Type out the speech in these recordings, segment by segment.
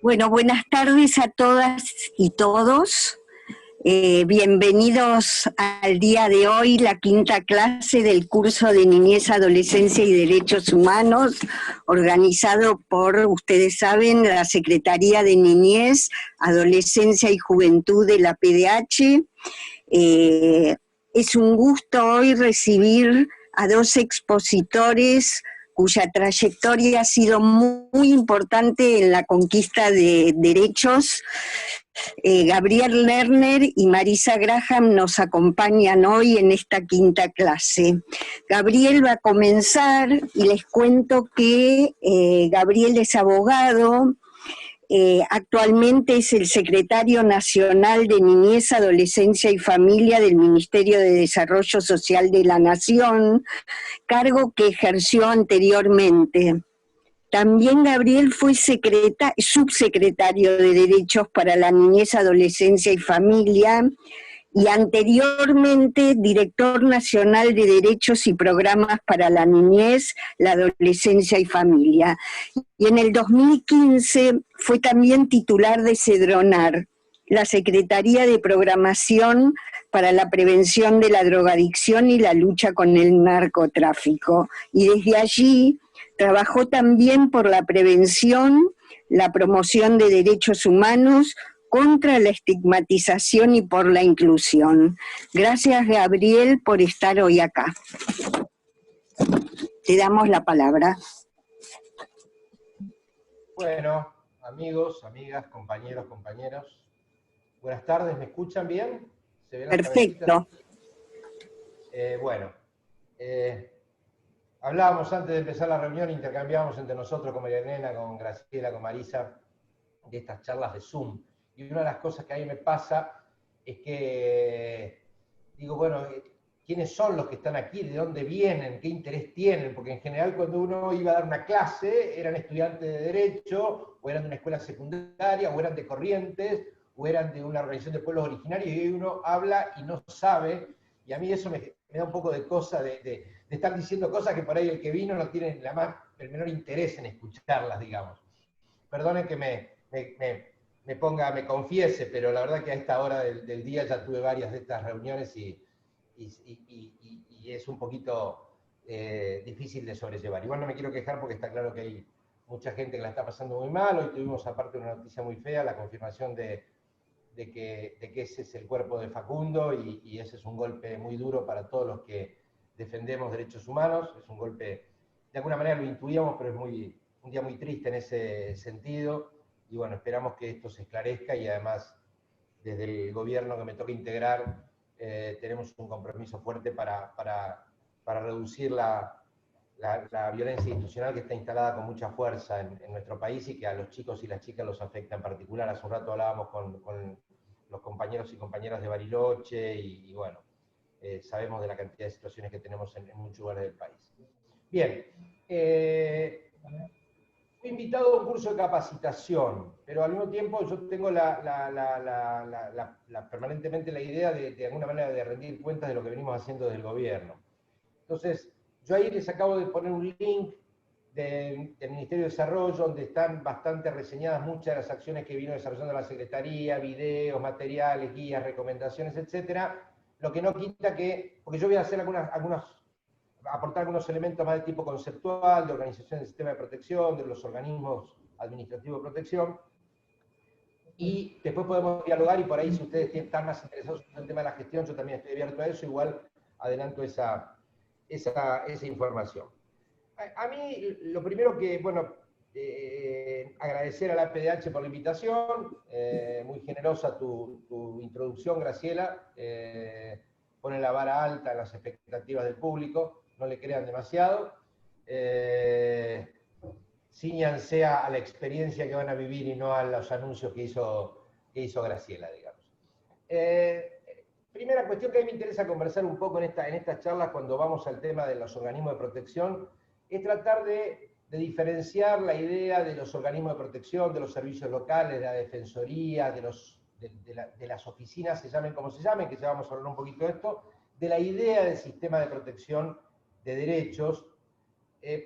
Bueno, buenas tardes a todas y todos. Bienvenidos al día de hoy, la quinta clase del curso de Niñez, Adolescencia y Derechos Humanos, organizado por, ustedes saben, la Secretaría de Niñez, Adolescencia y Juventud de la PDH. Es un gusto hoy recibir a dos expositores cuya trayectoria ha sido muy importante en la conquista de derechos. Gabriel Lerner y Marisa Graham nos acompañan hoy en esta quinta clase. Gabriel va a comenzar y les cuento que Gabriel es abogado. Actualmente es el secretario nacional de Niñez, Adolescencia y Familia del Ministerio de Desarrollo Social de la Nación, cargo que ejerció anteriormente. También Gabriel fue subsecretario de Derechos para la Niñez, Adolescencia y Familia, y anteriormente director nacional de Derechos y Programas para la Niñez, la Adolescencia y Familia. Y en el 2015 fue también titular de Cedronar, la Secretaría de Programación para la Prevención de la Drogadicción y la Lucha con el Narcotráfico. Y desde allí trabajó también por la prevención, la promoción de derechos humanos, contra la estigmatización y por la inclusión. Gracias, Gabriel, por estar hoy acá. Te damos la palabra. Bueno, amigos, amigas, compañeros, compañeros, buenas tardes, ¿me escuchan bien? ¿Se ven las Perfecto. Hablábamos antes de empezar la reunión, intercambiábamos entre nosotros, con María Elena, con Graciela, con Marisa, de estas charlas de Zoom. Y una de las cosas que a mí me pasa es que digo, bueno, ¿quiénes son los que están aquí? ¿De dónde vienen? ¿Qué interés tienen? Porque en general cuando uno iba a dar una clase, eran estudiantes de Derecho, o eran de una escuela secundaria, o eran de Corrientes, o eran de una organización de pueblos originarios, y hoy uno habla y no sabe, y a mí eso me da un poco de cosa de estar diciendo cosas que por ahí el que vino no tiene el menor interés en escucharlas, digamos. Perdonen que me confiese, pero la verdad que a esta hora del día ya tuve varias de estas reuniones y es un poquito difícil de sobrellevar. Igual no me quiero quejar porque está claro que hay mucha gente que la está pasando muy mal. Hoy tuvimos aparte una noticia muy fea, la confirmación de que ese es el cuerpo de Facundo y ese es un golpe muy duro para todos los que defendemos derechos humanos. Es un golpe, de alguna manera lo intuíamos, pero es un día muy triste en ese sentido. Y bueno, esperamos que esto se esclarezca y además desde el gobierno que me toca integrar tenemos un compromiso fuerte para reducir la violencia institucional que está instalada con mucha fuerza en nuestro país y que a los chicos y las chicas los afecta en particular. Hace un rato hablábamos con los compañeros y compañeras de Bariloche y bueno, sabemos de la cantidad de situaciones que tenemos en muchos lugares del país. Bien, fui invitado a un curso de capacitación, pero al mismo tiempo yo tengo permanentemente la idea de alguna manera de rendir cuentas de lo que venimos haciendo desde el gobierno. Entonces, yo ahí les acabo de poner un link del Ministerio de Desarrollo, donde están bastante reseñadas muchas de las acciones que vino desarrollando la Secretaría, videos, materiales, guías, recomendaciones, etcétera. Lo que no quita que, porque yo voy a hacer aportar algunos elementos más de tipo conceptual, de organización del sistema de protección, de los organismos administrativos de protección, y después podemos dialogar y por ahí si ustedes están más interesados en el tema de la gestión, yo también estoy abierto a eso, igual adelanto esa información. A mí, lo primero que, bueno, agradecer a la PDH por la invitación, muy generosa tu introducción, Graciela, pone la vara alta en las expectativas del público, no le crean demasiado, cíñanse a la experiencia que van a vivir y no a los anuncios que hizo Graciela, digamos. Primera cuestión que a mí me interesa conversar un poco en estas charlas cuando vamos al tema de los organismos de protección, es tratar de diferenciar la idea de los organismos de protección, de los servicios locales, de la defensoría, de las oficinas, se llamen como se llamen, que ya vamos a hablar un poquito de esto, de la idea del sistema de protección de derechos,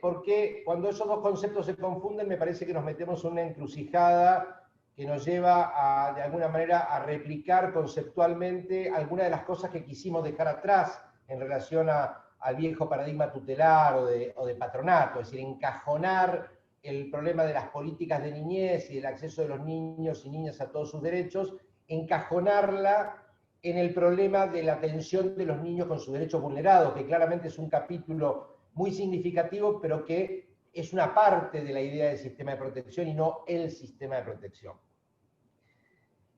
porque cuando esos dos conceptos se confunden me parece que nos metemos en una encrucijada que nos lleva a, de alguna manera, a replicar conceptualmente algunas de las cosas que quisimos dejar atrás en relación al viejo paradigma tutelar o de patronato, es decir, encajonar el problema de las políticas de niñez y del acceso de los niños y niñas a todos sus derechos, encajonarla en el problema de la atención de los niños con sus derechos vulnerados, que claramente es un capítulo muy significativo, pero que es una parte de la idea del sistema de protección y no el sistema de protección.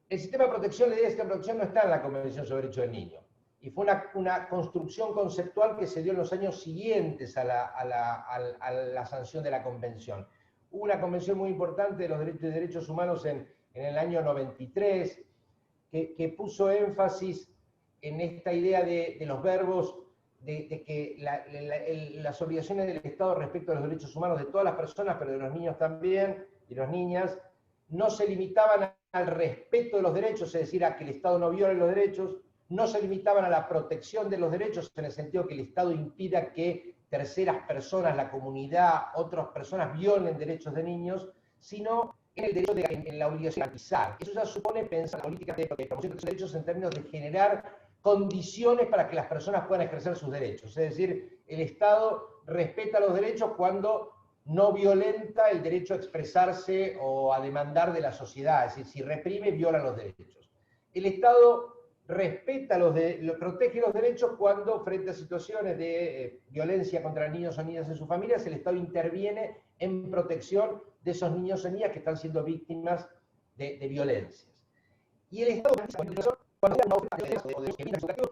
El sistema de protección, la idea del sistema de protección no está en la Convención sobre Derechos del Niño, y fue una construcción conceptual que se dio en los años siguientes a la sanción de la Convención. Hubo una convención muy importante de los derechos humanos en el año 93, que puso énfasis en esta idea de los verbos, de que las obligaciones del Estado respecto a los derechos humanos de todas las personas, pero de los niños también, y las niñas, no se limitaban al respeto de los derechos, es decir, a que el Estado no viole los derechos, no se limitaban a la protección de los derechos en el sentido que el Estado impida que terceras personas, la comunidad, otras personas violen derechos de niños, sino en el derecho en la obligación de garantizar. Eso ya supone pensar en políticas de promoción de los derechos en términos de generar condiciones para que las personas puedan ejercer sus derechos. Es decir, el Estado respeta los derechos cuando no violenta el derecho a expresarse o a demandar de la sociedad, es decir, si reprime, viola los derechos. El Estado respeta protege los derechos cuando, frente a situaciones de violencia contra niños o niñas en sus familias, el Estado interviene en protección de esos niños o niñas que están siendo víctimas de violencias. Y el Estado, cuando una oferta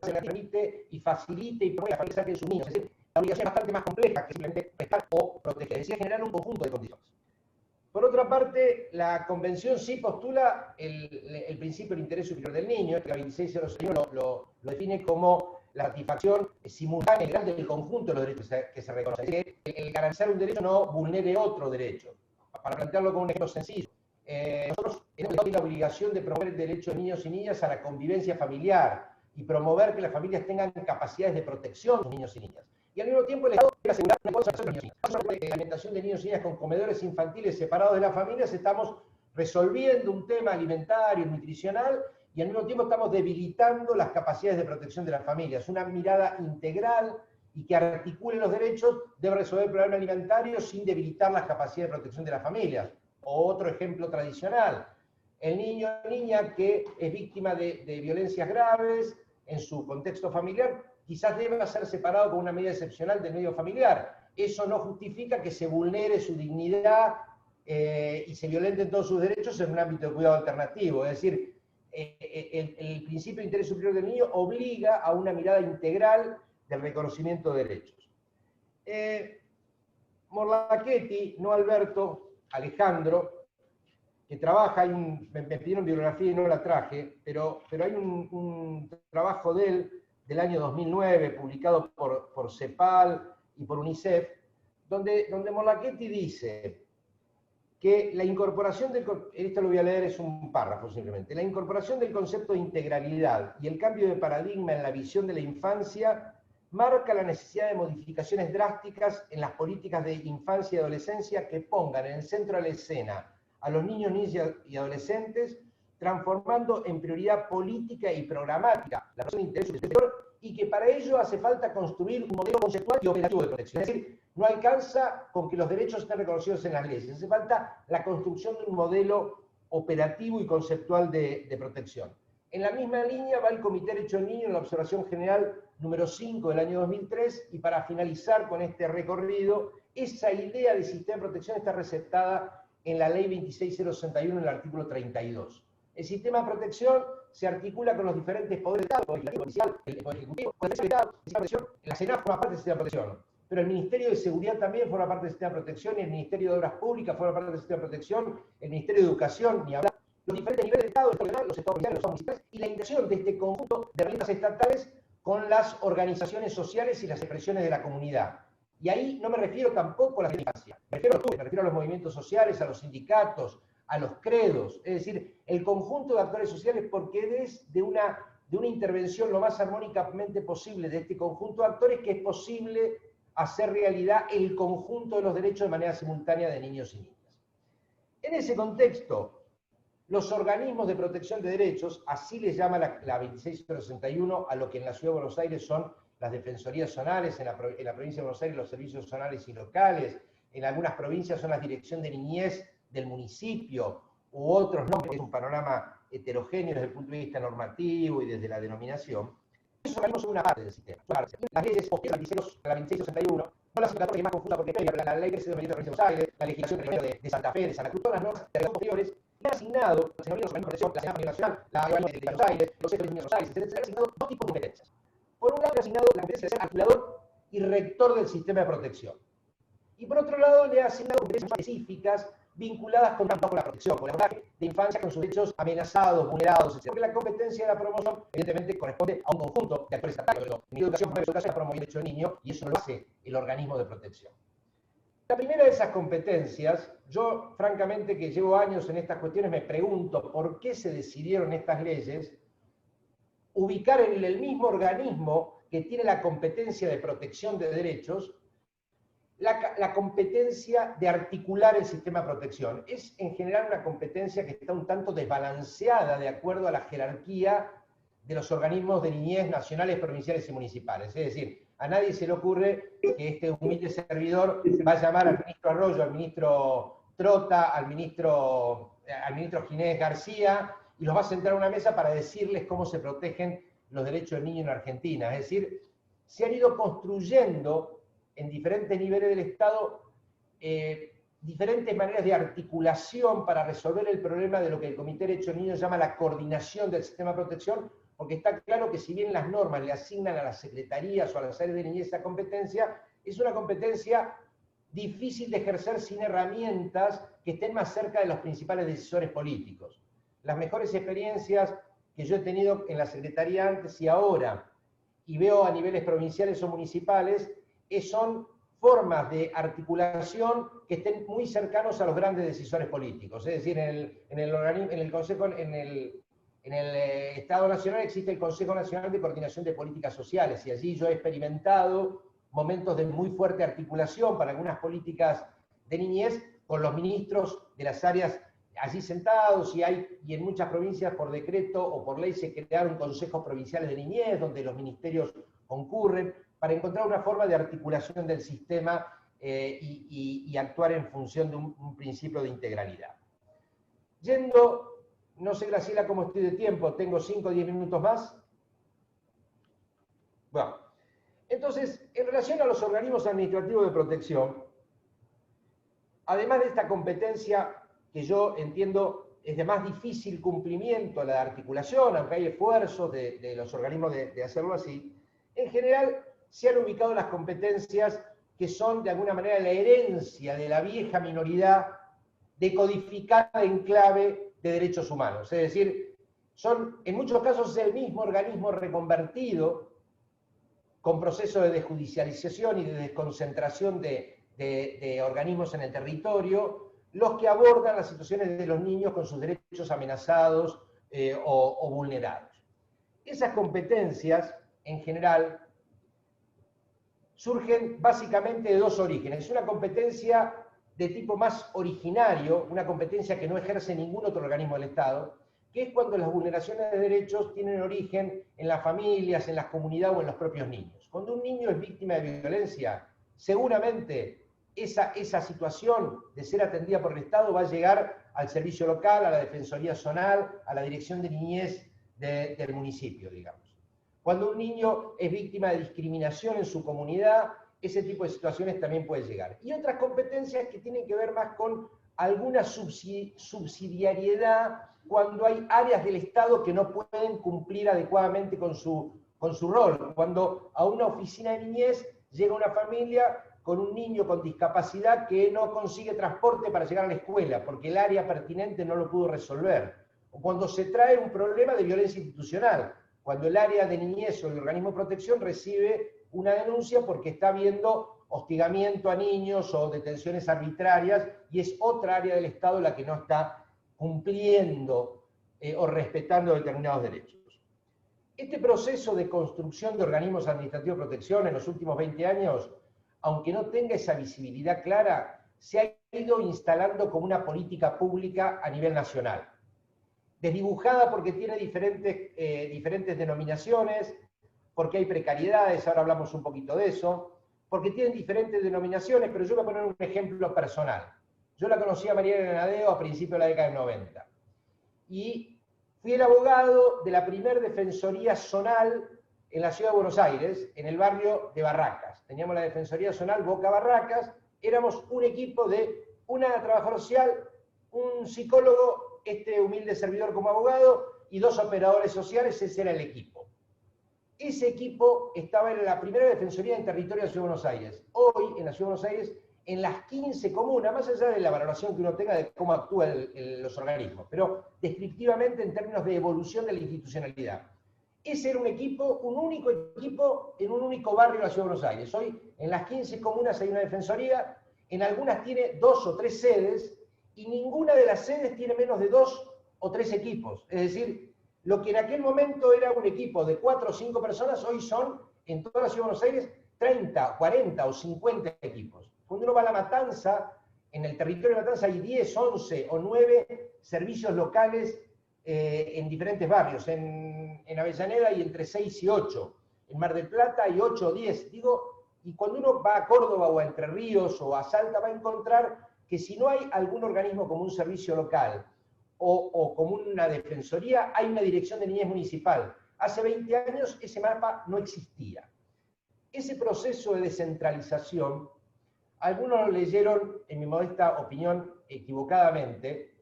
se la permite y facilite y promueve la familia de sus niños. Es decir, la obligación es bastante más compleja que simplemente prestar o proteger, es decir, generar un conjunto de condiciones. Por otra parte, la Convención sí postula el principio del interés superior del niño, que la 2601 lo define como la satisfacción simultánea y grande del conjunto de los derechos que se reconocen. Es decir, el garantizar un derecho no vulnere otro derecho. Para plantearlo con un ejemplo sencillo, nosotros tenemos la obligación de promover el derecho de niños y niñas a la convivencia familiar y promover que las familias tengan capacidades de protección de los niños y niñas. Y al mismo tiempo el Estado debe asegurar una cosa, la alimentación de niños y niñas con comedores infantiles separados de las familias. Estamos resolviendo un tema alimentario, nutricional, y al mismo tiempo estamos debilitando las capacidades de protección de las familias. Una mirada integral y que articule los derechos debe resolver el problema alimentario sin debilitar las capacidades de protección de las familias. O otro ejemplo tradicional, el niño o niña que es víctima de violencias graves en su contexto familiar, quizás deba ser separado con una medida excepcional del medio familiar. Eso no justifica que se vulnere su dignidad y se violenten todos sus derechos en un ámbito de cuidado alternativo. Es decir, el principio de interés superior del niño obliga a una mirada integral del reconocimiento de derechos. Morlachetti, no Alberto, Alejandro, que trabaja, me pidieron bibliografía y no la traje, pero hay un trabajo de él del año 2009, publicado por CEPAL y por UNICEF, donde Morlachetti dice que la incorporación esto lo voy a leer, es un párrafo simplemente, la incorporación del concepto de integralidad y el cambio de paradigma en la visión de la infancia marca la necesidad de modificaciones drásticas en las políticas de infancia y adolescencia que pongan en el centro de la escena a los niños, niñas y adolescentes, transformando en prioridad política y programática la razón de interés superior, y que para ello hace falta construir un modelo conceptual y operativo de protección. Es decir, no alcanza con que los derechos estén reconocidos en las leyes, hace falta la construcción de un modelo operativo y conceptual de protección. En la misma línea va el Comité de Derechos del Niño en la observación general número 5 del año 2003, y para finalizar con este recorrido, esa idea de sistema de protección está receptada en la ley 26061 en el artículo 32. El sistema de protección se articula con los diferentes poderes del Estado, el legislativo, el judicial, el poder ejecutivo, el Estado, la SENAF forma parte del sistema de protección, pero el Ministerio de Seguridad también forma parte del sistema de protección, y el Ministerio de Obras Públicas forma parte del sistema de protección, el Ministerio de Educación, ni hablar, los diferentes niveles de Estado, los estados provinciales, los estados municipales, y la integración de este conjunto de herramientas estatales con las organizaciones sociales y las expresiones de la comunidad. Y ahí no me refiero tampoco a la infancia, me refiero a los movimientos sociales, a los sindicatos, a los credos, es decir, el conjunto de actores sociales, porque es de una intervención lo más armónicamente posible de este conjunto de actores que es posible hacer realidad el conjunto de los derechos de manera simultánea de niños y niñas. En ese contexto, los organismos de protección de derechos, así les llama la 26061 a lo que en la Ciudad de Buenos Aires son las defensorías zonales, en la provincia de Buenos Aires los servicios zonales y locales, en algunas provincias son las dirección de niñez del municipio, u otros nombres, es un panorama heterogéneo desde el punto de vista normativo y desde la denominación. Esos organismos son una parte del sistema. Las leyes posteriores a la 2661, no las 14 que es más confusa porque la ley 13 de la provincia de Buenos Aires, la legislación de Santa Fe, de Santa Cruz, todas las normas de posteriores, han asignado, la señoría de los organismos de protección, la Señora Nacional, la de Buenos Aires, los centros de Buenos Aires, etc., han asignado dos tipos de competencias. Por un lado, le ha asignado la competencia de ser articulador y rector del sistema de protección. Y por otro lado, le ha asignado competencias específicas vinculadas con la protección, con el abordaje de infancia con sus derechos amenazados, vulnerados, etc. Porque la competencia de la promoción, evidentemente, corresponde a un conjunto de actores estatales. El Ministerio de Educación está promoviendo el derecho del niño y eso lo hace el organismo de protección. La primera de esas competencias, yo francamente que llevo años en estas cuestiones me pregunto por qué se decidieron estas leyes ubicar en el mismo organismo que tiene la competencia de protección de derechos la competencia de articular el sistema de protección. Es en general una competencia que está un tanto desbalanceada de acuerdo a la jerarquía de los organismos de niñez nacionales, provinciales y municipales. Es decir, a nadie se le ocurre que este humilde servidor va a llamar al ministro Arroyo, al ministro Trota, al ministro Ginés García, y los va a sentar a una mesa para decirles cómo se protegen los derechos del niño en Argentina. Es decir, se han ido construyendo en diferentes niveles del Estado diferentes maneras de articulación para resolver el problema de lo que el Comité de Derechos del Niño llama la coordinación del sistema de protección, porque está claro que si bien las normas le asignan a las secretarías o a las áreas de niñez esa competencia, es una competencia difícil de ejercer sin herramientas que estén más cerca de los principales decisores políticos. Las mejores experiencias que yo he tenido en la Secretaría antes y ahora, y veo a niveles provinciales o municipales, son formas de articulación que estén muy cercanos a los grandes decisores políticos. Es decir, en el Estado Nacional existe el Consejo Nacional de Coordinación de Políticas Sociales, y allí yo he experimentado momentos de muy fuerte articulación para algunas políticas de niñez con los ministros de las áreas allí sentados, y en muchas provincias por decreto o por ley se crearon consejos provinciales de niñez donde los ministerios concurren para encontrar una forma de articulación del sistema y actuar en función de un principio de integralidad. No sé, Graciela, cómo estoy de tiempo, ¿tengo 5 o 10 minutos más? Bueno, entonces, en relación a los organismos administrativos de protección, además de esta competencia que yo entiendo es de más difícil cumplimiento, la de articulación, aunque hay esfuerzos de los organismos de hacerlo así, en general se han ubicado las competencias que son de alguna manera la herencia de la vieja minoridad decodificada en clave de derechos humanos. Es decir, son en muchos casos el mismo organismo reconvertido con procesos de desjudicialización y de desconcentración de organismos en el territorio, los que abordan las situaciones de los niños con sus derechos amenazados o vulnerados. Esas competencias, en general, surgen básicamente de dos orígenes. Una competencia de tipo más originario, una competencia que no ejerce ningún otro organismo del Estado, que es cuando las vulneraciones de derechos tienen origen en las familias, en las comunidades o en los propios niños. Cuando un niño es víctima de violencia, seguramente esa situación de ser atendida por el Estado va a llegar al servicio local, a la defensoría zonal, a la dirección de niñez del municipio, digamos. Cuando un niño es víctima de discriminación en su comunidad, ese tipo de situaciones también puede llegar. Y otras competencias que tienen que ver más con alguna subsidiariedad cuando hay áreas del Estado que no pueden cumplir adecuadamente con su rol. Cuando a una oficina de niñez llega una familia con un niño con discapacidad que no consigue transporte para llegar a la escuela porque el área pertinente no lo pudo resolver. O cuando se trae un problema de violencia institucional, cuando el área de niñez o el organismo de protección recibe una denuncia porque está habiendo hostigamiento a niños o detenciones arbitrarias y es otra área del Estado la que no está cumpliendo o respetando determinados derechos. Este proceso de construcción de organismos administrativos de protección en los últimos 20 años, aunque no tenga esa visibilidad clara, se ha ido instalando como una política pública a nivel nacional. desdibujada porque tiene diferentes denominaciones, porque hay precariedades, ahora hablamos un poquito de eso, porque tienen diferentes denominaciones, pero yo voy a poner un ejemplo personal. Yo la conocí a María Granadeo a principios de la década del 90. Y fui el abogado de la primer defensoría zonal en la ciudad de Buenos Aires, en el barrio de Barracas. Teníamos la defensoría zonal Boca Barracas, éramos un equipo de una trabajadora social, un psicólogo, este humilde servidor como abogado, y 2 operadores sociales, ese era el equipo. Ese equipo estaba en la primera defensoría en territorio de la Ciudad de Buenos Aires. Hoy, en la Ciudad de Buenos Aires, en las 15 comunas, más allá de la valoración que uno tenga de cómo actúan los organismos, pero descriptivamente en términos de evolución de la institucionalidad. Ese era un equipo, un único equipo en un único barrio de la Ciudad de Buenos Aires. Hoy, en las 15 comunas hay una defensoría, en algunas tiene 2 o 3 sedes, y ninguna de las sedes tiene menos de 2 o 3 equipos. Es decir, lo que en aquel momento era un equipo de 4 o 5 personas, hoy son, en toda la Ciudad de Buenos Aires, 30, 40 o 50 equipos. Cuando uno va a La Matanza, en el territorio de Matanza hay 10, 11 o 9 servicios locales en diferentes barrios. En Avellaneda hay entre 6 y 8. En Mar del Plata hay 8 o 10. Digo, y cuando uno va a Córdoba o a Entre Ríos o a Salta va a encontrar que si no hay algún organismo como un servicio local o como una defensoría, hay una dirección de niñez municipal. Hace 20 años ese mapa no existía. Ese proceso de descentralización, algunos lo leyeron, en mi modesta opinión, equivocadamente,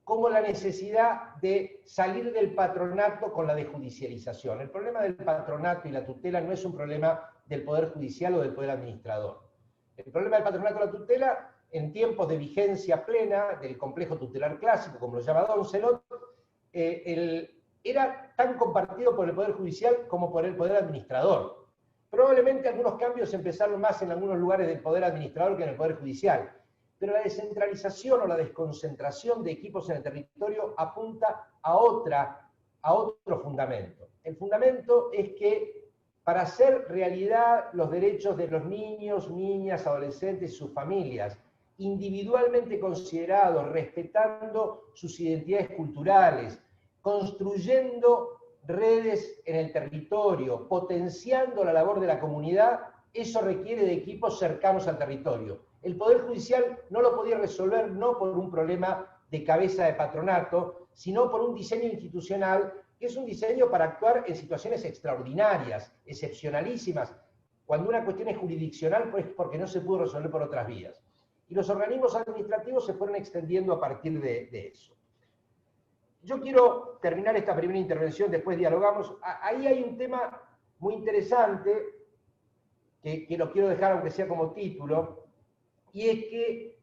como la necesidad de salir del patronato con la desjudicialización. El problema del patronato y la tutela no es un problema del Poder Judicial o del Poder Administrador. El problema del patronato y la tutela, en tiempos de vigencia plena del complejo tutelar clásico, como lo llama Doncelot, era tan compartido por el Poder Judicial como por el Poder Administrador. Probablemente algunos cambios empezaron más en algunos lugares del Poder Administrador que en el Poder Judicial, pero la descentralización o la desconcentración de equipos en el territorio apunta a otro fundamento. El fundamento es que para hacer realidad los derechos de los niños, niñas, adolescentes y sus familias, individualmente considerados, respetando sus identidades culturales, construyendo redes en el territorio, potenciando la labor de la comunidad, eso requiere de equipos cercanos al territorio. El Poder Judicial no lo podía resolver no por un problema de cabeza de patronato, sino por un diseño institucional que es un diseño para actuar en situaciones extraordinarias, excepcionalísimas. Cuando una cuestión es jurisdiccional, pues porque no se pudo resolver por otras vías. Y los organismos administrativos se fueron extendiendo a partir de eso. Yo quiero terminar esta primera intervención, después dialogamos. Ahí hay un tema muy interesante, que lo quiero dejar aunque sea como título, y es que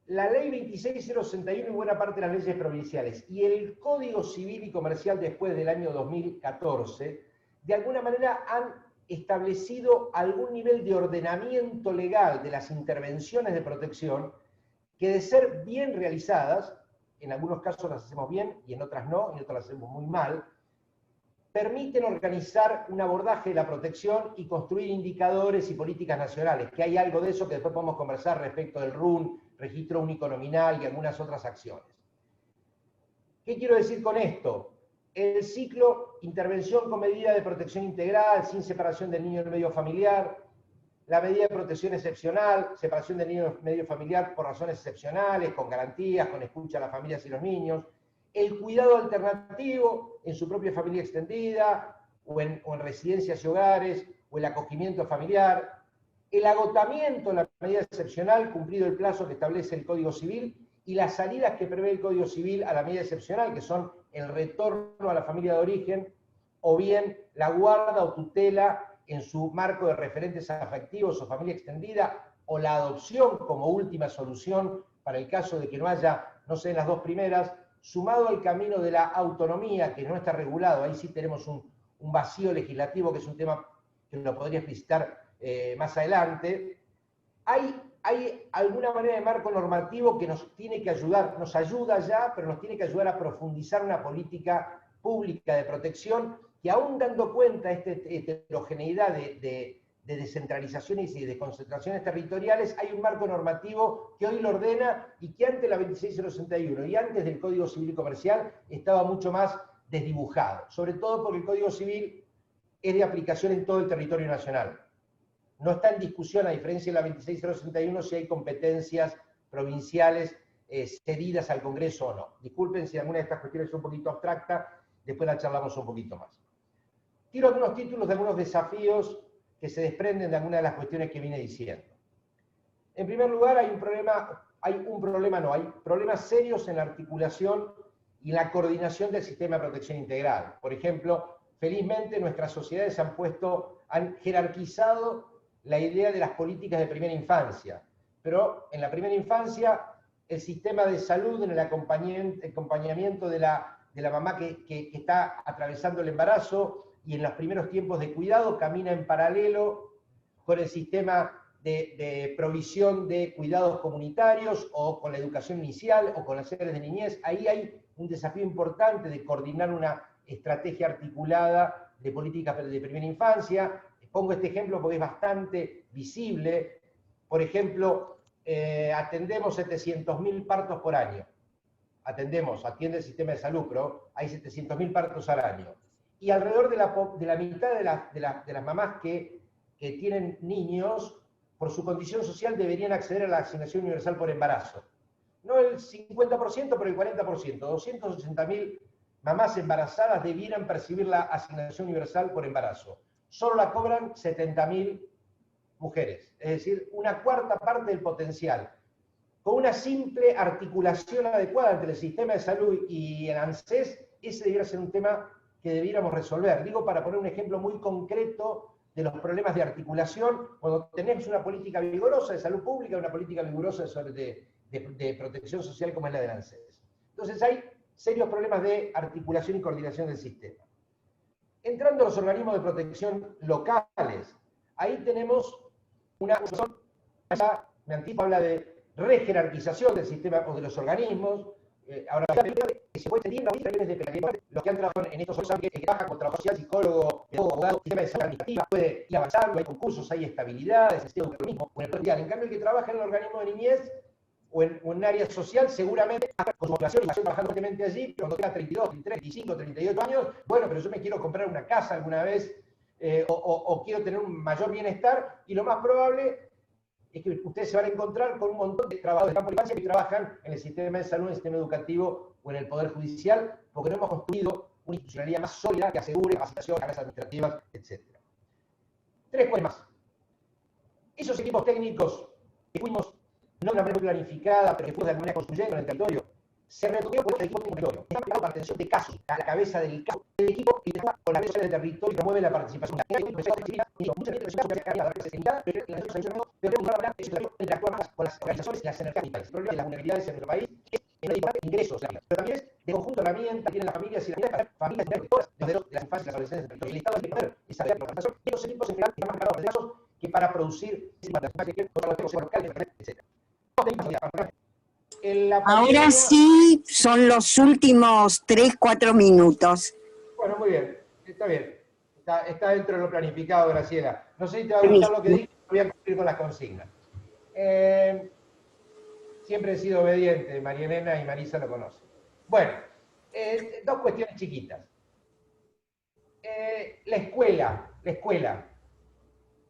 la ley 26061 y buena parte de las leyes provinciales y el Código Civil y Comercial después del año 2014, de alguna manera han establecido algún nivel de ordenamiento legal de las intervenciones de protección que, de ser bien realizadas, en algunos casos las hacemos bien y en otras no, y en otras las hacemos muy mal, permiten organizar un abordaje de la protección y construir indicadores y políticas nacionales, que hay algo de eso que después podemos conversar respecto del RUN, Registro Único Nominal y algunas otras acciones. ¿Qué quiero decir con esto? El ciclo intervención con medida de protección integral, sin separación del niño del medio familiar, la medida de protección excepcional, separación del niño del medio familiar por razones excepcionales, con garantías, con escucha a las familias y los niños, el cuidado alternativo en su propia familia extendida, o en residencias y hogares, o el acogimiento familiar, el agotamiento de la medida excepcional, cumplido el plazo que establece el Código Civil, y las salidas que prevé el Código Civil a la medida excepcional, que son el retorno a la familia de origen, o bien la guarda o tutela en su marco de referentes afectivos o familia extendida, o la adopción como última solución para el caso de que no haya, no sé, en las dos primeras, sumado al camino de la autonomía, que no está regulado. Ahí sí tenemos un vacío legislativo, que es un tema que lo podría explicitar más adelante. Hay alguna manera de marco normativo que nos tiene que ayudar, nos ayuda ya, pero nos tiene que ayudar a profundizar una política pública de protección que, aún dando cuenta de esta heterogeneidad de de descentralizaciones y de desconcentraciones territoriales, hay un marco normativo que hoy lo ordena y que antes de la 26061 y antes del Código Civil y Comercial estaba mucho más desdibujado, sobre todo porque el Código Civil es de aplicación en todo el territorio nacional. No está en discusión, a diferencia de la 26061, si hay competencias provinciales cedidas al Congreso o no. Disculpen si alguna de estas cuestiones es un poquito abstracta, después la charlamos un poquito más. Tiro algunos títulos de algunos desafíos que se desprenden de algunas de las cuestiones que vine diciendo. En primer lugar, hay problemas serios en la articulación y la coordinación del sistema de protección integral. Por ejemplo, felizmente nuestras sociedades han jerarquizado la idea de las políticas de primera infancia, pero en la primera infancia el sistema de salud en el acompañamiento de la mamá que está atravesando el embarazo y en los primeros tiempos de cuidado camina en paralelo con el sistema de provisión de cuidados comunitarios o con la educación inicial o con las áreas de niñez. Ahí hay un desafío importante de coordinar una estrategia articulada de políticas de primera infancia. Pongo este ejemplo porque es bastante visible. Por ejemplo, atendemos 700.000 partos por año. Atiende el sistema de salud, pero hay 700.000 partos al año. Y alrededor de la mitad de las mamás que tienen niños, por su condición social, deberían acceder a la asignación universal por embarazo. No el 50%, pero el 40%. 280.000 mamás embarazadas debieran percibir la asignación universal por embarazo. Solo la cobran 70.000 mujeres, es decir, una cuarta parte del potencial. Con una simple articulación adecuada entre el sistema de salud y el ANSES, ese debiera ser un tema que debiéramos resolver. Digo, para poner un ejemplo muy concreto de los problemas de articulación, cuando tenemos una política vigorosa de salud pública, una política vigorosa de protección social como es la del ANSES. Entonces hay serios problemas de articulación y coordinación del sistema. Entrando a los organismos de protección locales, ahí tenemos una cuestión, mi Antipa habla de rejerarquización del sistema o de los organismos. Ahora, que se puede tener los que han trabajado en estos años, que trabajan con trabajo social, psicólogo, abogado, sistema de salud administrativa, puede ir avanzando, hay concursos, hay estabilidad, es el organismo, o en el poder social. En cambio, el que trabaja en el organismo de niñez o en un área social, seguramente con su motivación y pasión trabajando fuertemente allí, pero cuando tenga 32, 33, 35, 38 años, bueno, pero yo me quiero comprar una casa alguna vez, o quiero tener un mayor bienestar, y lo más probable es que ustedes se van a encontrar con un montón de trabajadores de campo de infancia que trabajan en el sistema de salud, en el sistema educativo o en el Poder Judicial, porque no hemos construido una institucionalidad más sólida que asegure capacitación, carreras administrativas, etc. 3 cosas más. Esos equipos técnicos que fuimos, no de una manera muy planificada, pero que fuimos de alguna manera construyendo en el territorio, se retornó por el equipo técnico del territorio. Está preparado para atención de casos, a la cabeza del caso. El equipo que está con la red social del territorio y promueve la participación. Interactuar más con las organizaciones y las energías. El problema de las vulnerabilidades en nuestro país es en el ingresos, pero también es de conjunto herramientas que tienen las familias y las familias de todas los derechos de las infancias y las adolescencias del territorio. El Estado debe poner esa organización y los equipos en general están más preparados para casos que para producir etc. Ahora sí son los últimos 3-4 minutos. Bueno, muy bien, está bien. Está dentro de lo planificado, Graciela. No sé si te va a gustar lo que dije, voy a cumplir con las consignas. Siempre he sido obediente, María Elena y Marisa lo conocen. Bueno, 2 cuestiones chiquitas. La escuela.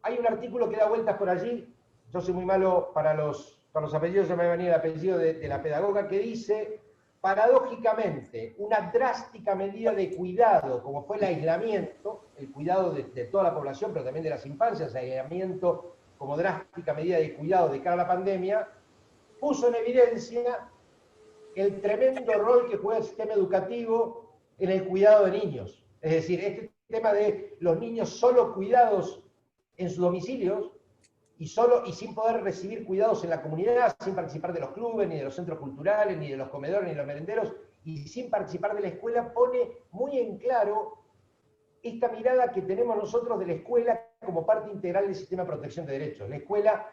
Hay un artículo que da vueltas por allí, yo soy muy malo para los apellidos, yo me venía el apellido de la pedagoga, que dice, paradójicamente, una drástica medida de cuidado, como fue el aislamiento, el cuidado de toda la población, pero también de las infancias, el aislamiento como drástica medida de cuidado de cara a la pandemia, puso en evidencia el tremendo rol que juega el sistema educativo en el cuidado de niños. Es decir, este tema de los niños solo cuidados en sus domicilios y sin poder recibir cuidados en la comunidad, sin participar de los clubes, ni de los centros culturales, ni de los comedores, ni de los merenderos, y sin participar de la escuela, pone muy en claro esta mirada que tenemos nosotros de la escuela como parte integral del sistema de protección de derechos. La escuela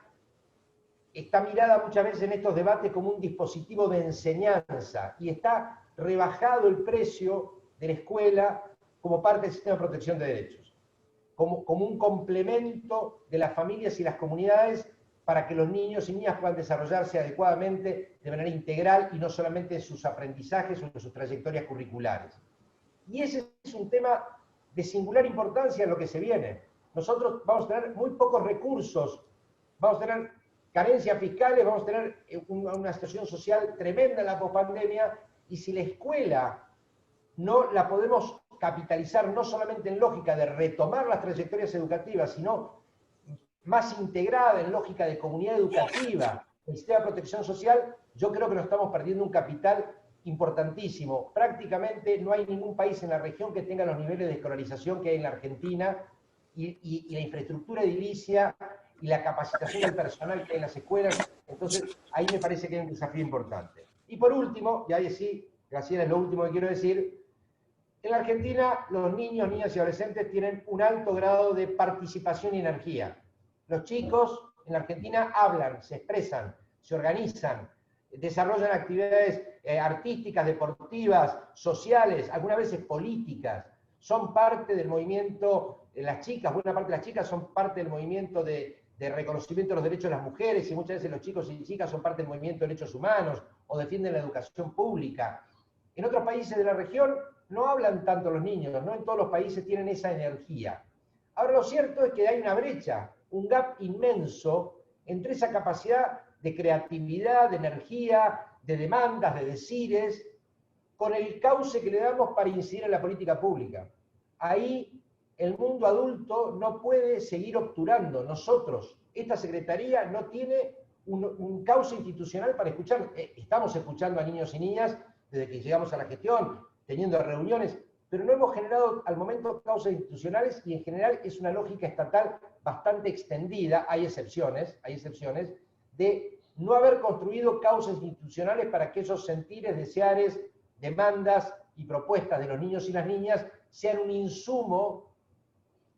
está mirada muchas veces en estos debates como un dispositivo de enseñanza, y está rebajado el precio de la escuela como parte del sistema de protección de derechos. como un complemento de las familias y las comunidades para que los niños y niñas puedan desarrollarse adecuadamente de manera integral y no solamente en sus aprendizajes o en sus trayectorias curriculares. Y ese es un tema de singular importancia en lo que se viene. Nosotros vamos a tener muy pocos recursos, vamos a tener carencias fiscales, vamos a tener una situación social tremenda en la pospandemia, y si la escuela no la podemos capitalizar no solamente en lógica de retomar las trayectorias educativas, sino más integrada en lógica de comunidad educativa, el sistema de protección social, yo creo que nos estamos perdiendo un capital importantísimo. Prácticamente no hay ningún país en la región que tenga los niveles de escolarización que hay en la Argentina, y la infraestructura edilicia y la capacitación del personal que hay en las escuelas. Entonces, ahí me parece que hay un desafío importante. Y por último, y ahí sí, Graciela, es lo último que quiero decir, en la Argentina los niños, niñas y adolescentes tienen un alto grado de participación y energía. Los chicos en la Argentina hablan, se expresan, se organizan, desarrollan actividades artísticas, deportivas, sociales, algunas veces políticas. Son parte del movimiento, las chicas, buena parte de las chicas son parte del movimiento de reconocimiento de los derechos de las mujeres, y muchas veces los chicos y chicas son parte del movimiento de derechos humanos o defienden la educación pública. En otros países de la región no hablan tanto los niños, no en todos los países tienen esa energía. Ahora, lo cierto es que hay una brecha, un gap inmenso entre esa capacidad de creatividad, de energía, de demandas, de decires, con el cauce que le damos para incidir en la política pública. Ahí el mundo adulto no puede seguir obturando. Nosotros, esta Secretaría no tiene un cauce institucional para escuchar. Estamos escuchando a niños y niñas desde que llegamos a la gestión, teniendo reuniones, pero no hemos generado al momento causas institucionales, y en general es una lógica estatal bastante extendida, hay excepciones, de no haber construido causas institucionales para que esos sentires, deseares, demandas y propuestas de los niños y las niñas sean un insumo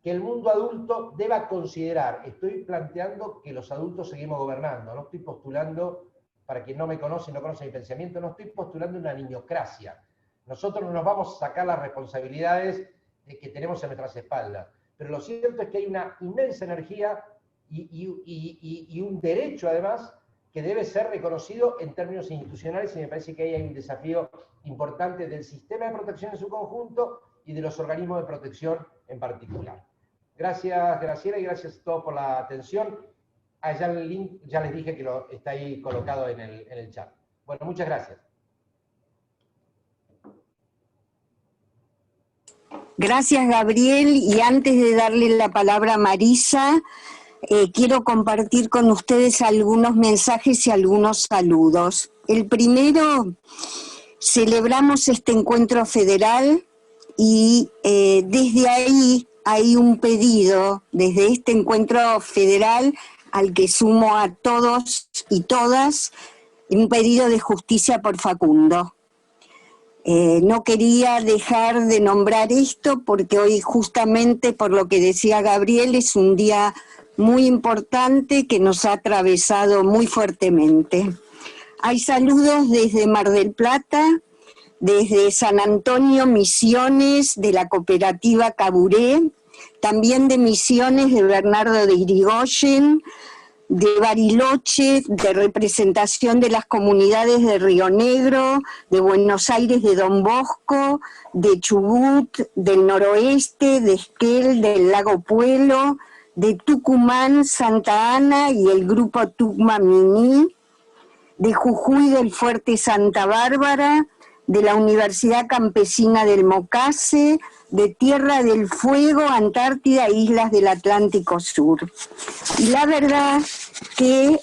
que el mundo adulto deba considerar. Estoy planteando que los adultos seguimos gobernando, no estoy postulando, para quien no me conoce y no conoce mi pensamiento, no estoy postulando una niñocracia. Nosotros no nos vamos a sacar las responsabilidades que tenemos en nuestras espaldas, pero lo cierto es que hay una inmensa energía y un derecho, además, que debe ser reconocido en términos institucionales, y me parece que ahí hay un desafío importante del sistema de protección en su conjunto y de los organismos de protección en particular. Gracias, Graciela, y gracias a todos por la atención. Ya el link, ya les dije que está ahí colocado en el chat. Bueno, muchas gracias. Gracias, Gabriel, y antes de darle la palabra a Marisa, quiero compartir con ustedes algunos mensajes y algunos saludos. El primero, celebramos este encuentro federal y desde ahí hay un pedido, desde este encuentro federal al que sumo a todos y todas, un pedido de justicia por Facundo. No quería dejar de nombrar esto porque hoy, justamente por lo que decía Gabriel, es un día muy importante que nos ha atravesado muy fuertemente. Hay saludos desde Mar del Plata, desde San Antonio, Misiones, de la cooperativa Caburé, también de Misiones de Bernardo de Irigoyen, de Bariloche, de representación de las comunidades de Río Negro, de Buenos Aires de Don Bosco, de Chubut, del noroeste, de Esquel, del Lago Puelo, de Tucumán, Santa Ana y el grupo Tucumán, de Jujuy, del Fuerte Santa Bárbara, de la Universidad Campesina del Mocase, de Tierra del Fuego, Antártida e Islas del Atlántico Sur. Y la verdad que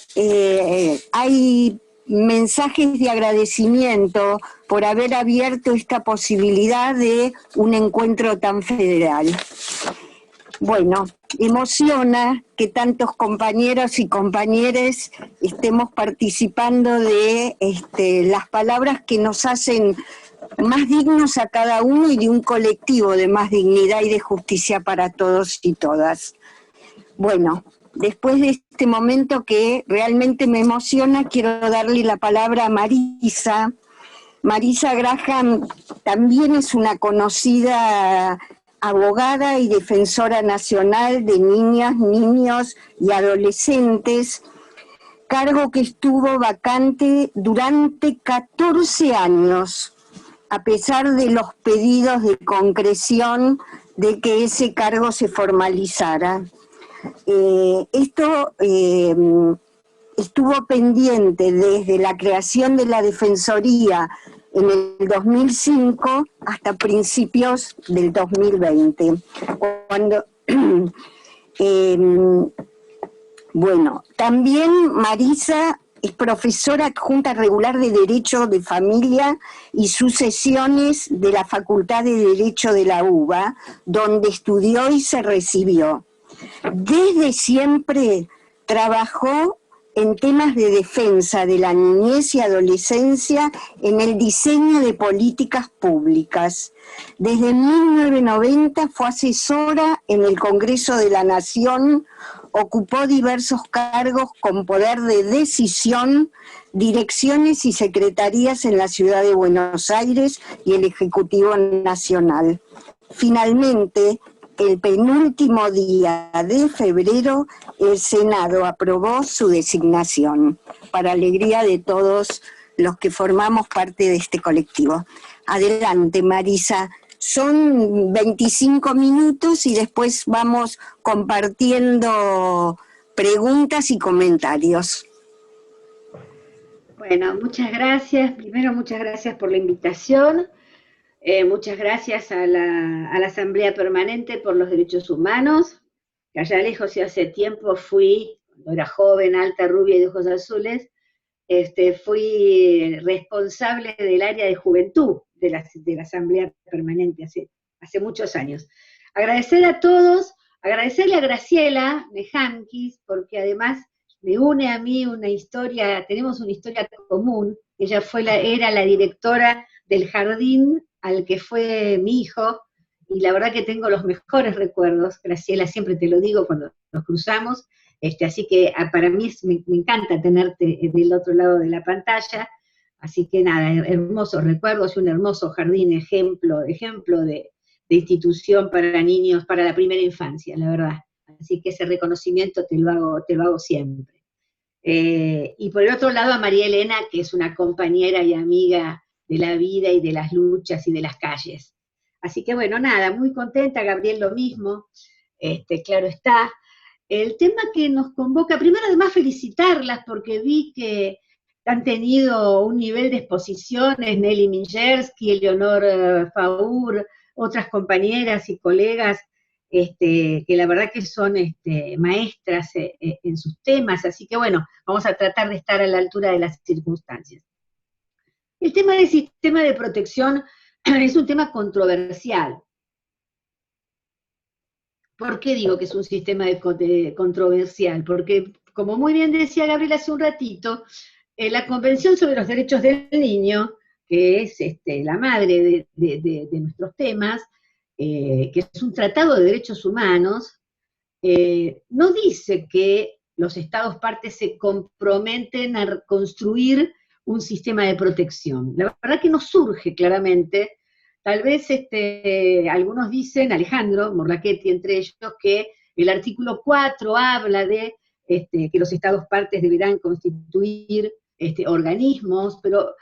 hay mensajes de agradecimiento por haber abierto esta posibilidad de un encuentro tan federal. Bueno, emociona que tantos compañeros y compañeras estemos participando de las palabras que nos hacen más dignos a cada uno y de un colectivo de más dignidad y de justicia para todos y todas. Bueno, después de este momento que realmente me emociona, quiero darle la palabra a Marisa. Marisa Graham también es una conocida abogada y defensora nacional de niñas, niños y adolescentes, cargo que estuvo vacante durante 14 años, a pesar de los pedidos de concreción de que ese cargo se formalizara. Esto estuvo pendiente desde la creación de la Defensoría en el 2005 hasta principios del 2020, cuando bueno, también Marisa es profesora adjunta regular de Derecho de Familia y Sucesiones de la Facultad de Derecho de la UBA, donde estudió y se recibió. Desde siempre trabajó en temas de defensa de la niñez y adolescencia en el diseño de políticas públicas. Desde 1990 fue asesora en el Congreso de la Nación, ocupó diversos cargos con poder de decisión, direcciones y secretarías en la Ciudad de Buenos Aires y el Ejecutivo Nacional. Finalmente, el penúltimo día de febrero, el Senado aprobó su designación, para alegría de todos los que formamos parte de este colectivo. Adelante, Marisa. Son 25 minutos y después vamos compartiendo preguntas y comentarios. Bueno, muchas gracias. Primero, muchas gracias por la invitación. Muchas gracias a la Asamblea Permanente por los Derechos Humanos, que allá lejos y hace tiempo fui, cuando era joven, alta, rubia y de ojos azules, fui responsable del área de juventud de la Asamblea Permanente hace muchos años. Agradecer a todos, agradecerle a Graciela Nejankis, porque además me une a mí una historia, tenemos una historia común. Ella era la directora del jardín al que fue mi hijo, y la verdad que tengo los mejores recuerdos. Graciela, siempre te lo digo cuando nos cruzamos, así que para mí me encanta tenerte del otro lado de la pantalla, así que nada, hermosos recuerdos y un hermoso jardín, ejemplo de institución para niños, para la primera infancia, la verdad. Así que ese reconocimiento te lo hago siempre. Y por el otro lado a María Elena, que es una compañera y amiga de la vida y de las luchas y de las calles. Así que bueno, nada, muy contenta, Gabriel lo mismo, claro está. El tema que nos convoca, primero además felicitarlas porque vi que han tenido un nivel de exposiciones, Nelly Mingersky, Eleonor Faur, otras compañeras y colegas, que la verdad que son maestras en sus temas, así que bueno, vamos a tratar de estar a la altura de las circunstancias. El tema del sistema de protección es un tema controversial. ¿Por qué digo que es un sistema controversial? Porque, como muy bien decía Gabriel hace un ratito, la Convención sobre los Derechos del Niño, que es la madre de nuestros temas, que es un tratado de derechos humanos, no dice que los Estados partes se comprometen a construir un sistema de protección. La verdad que no surge claramente. Tal vez algunos dicen, Alejandro Morlachetti entre ellos, que el artículo 4 habla de que los Estados partes deberán constituir organismos, pero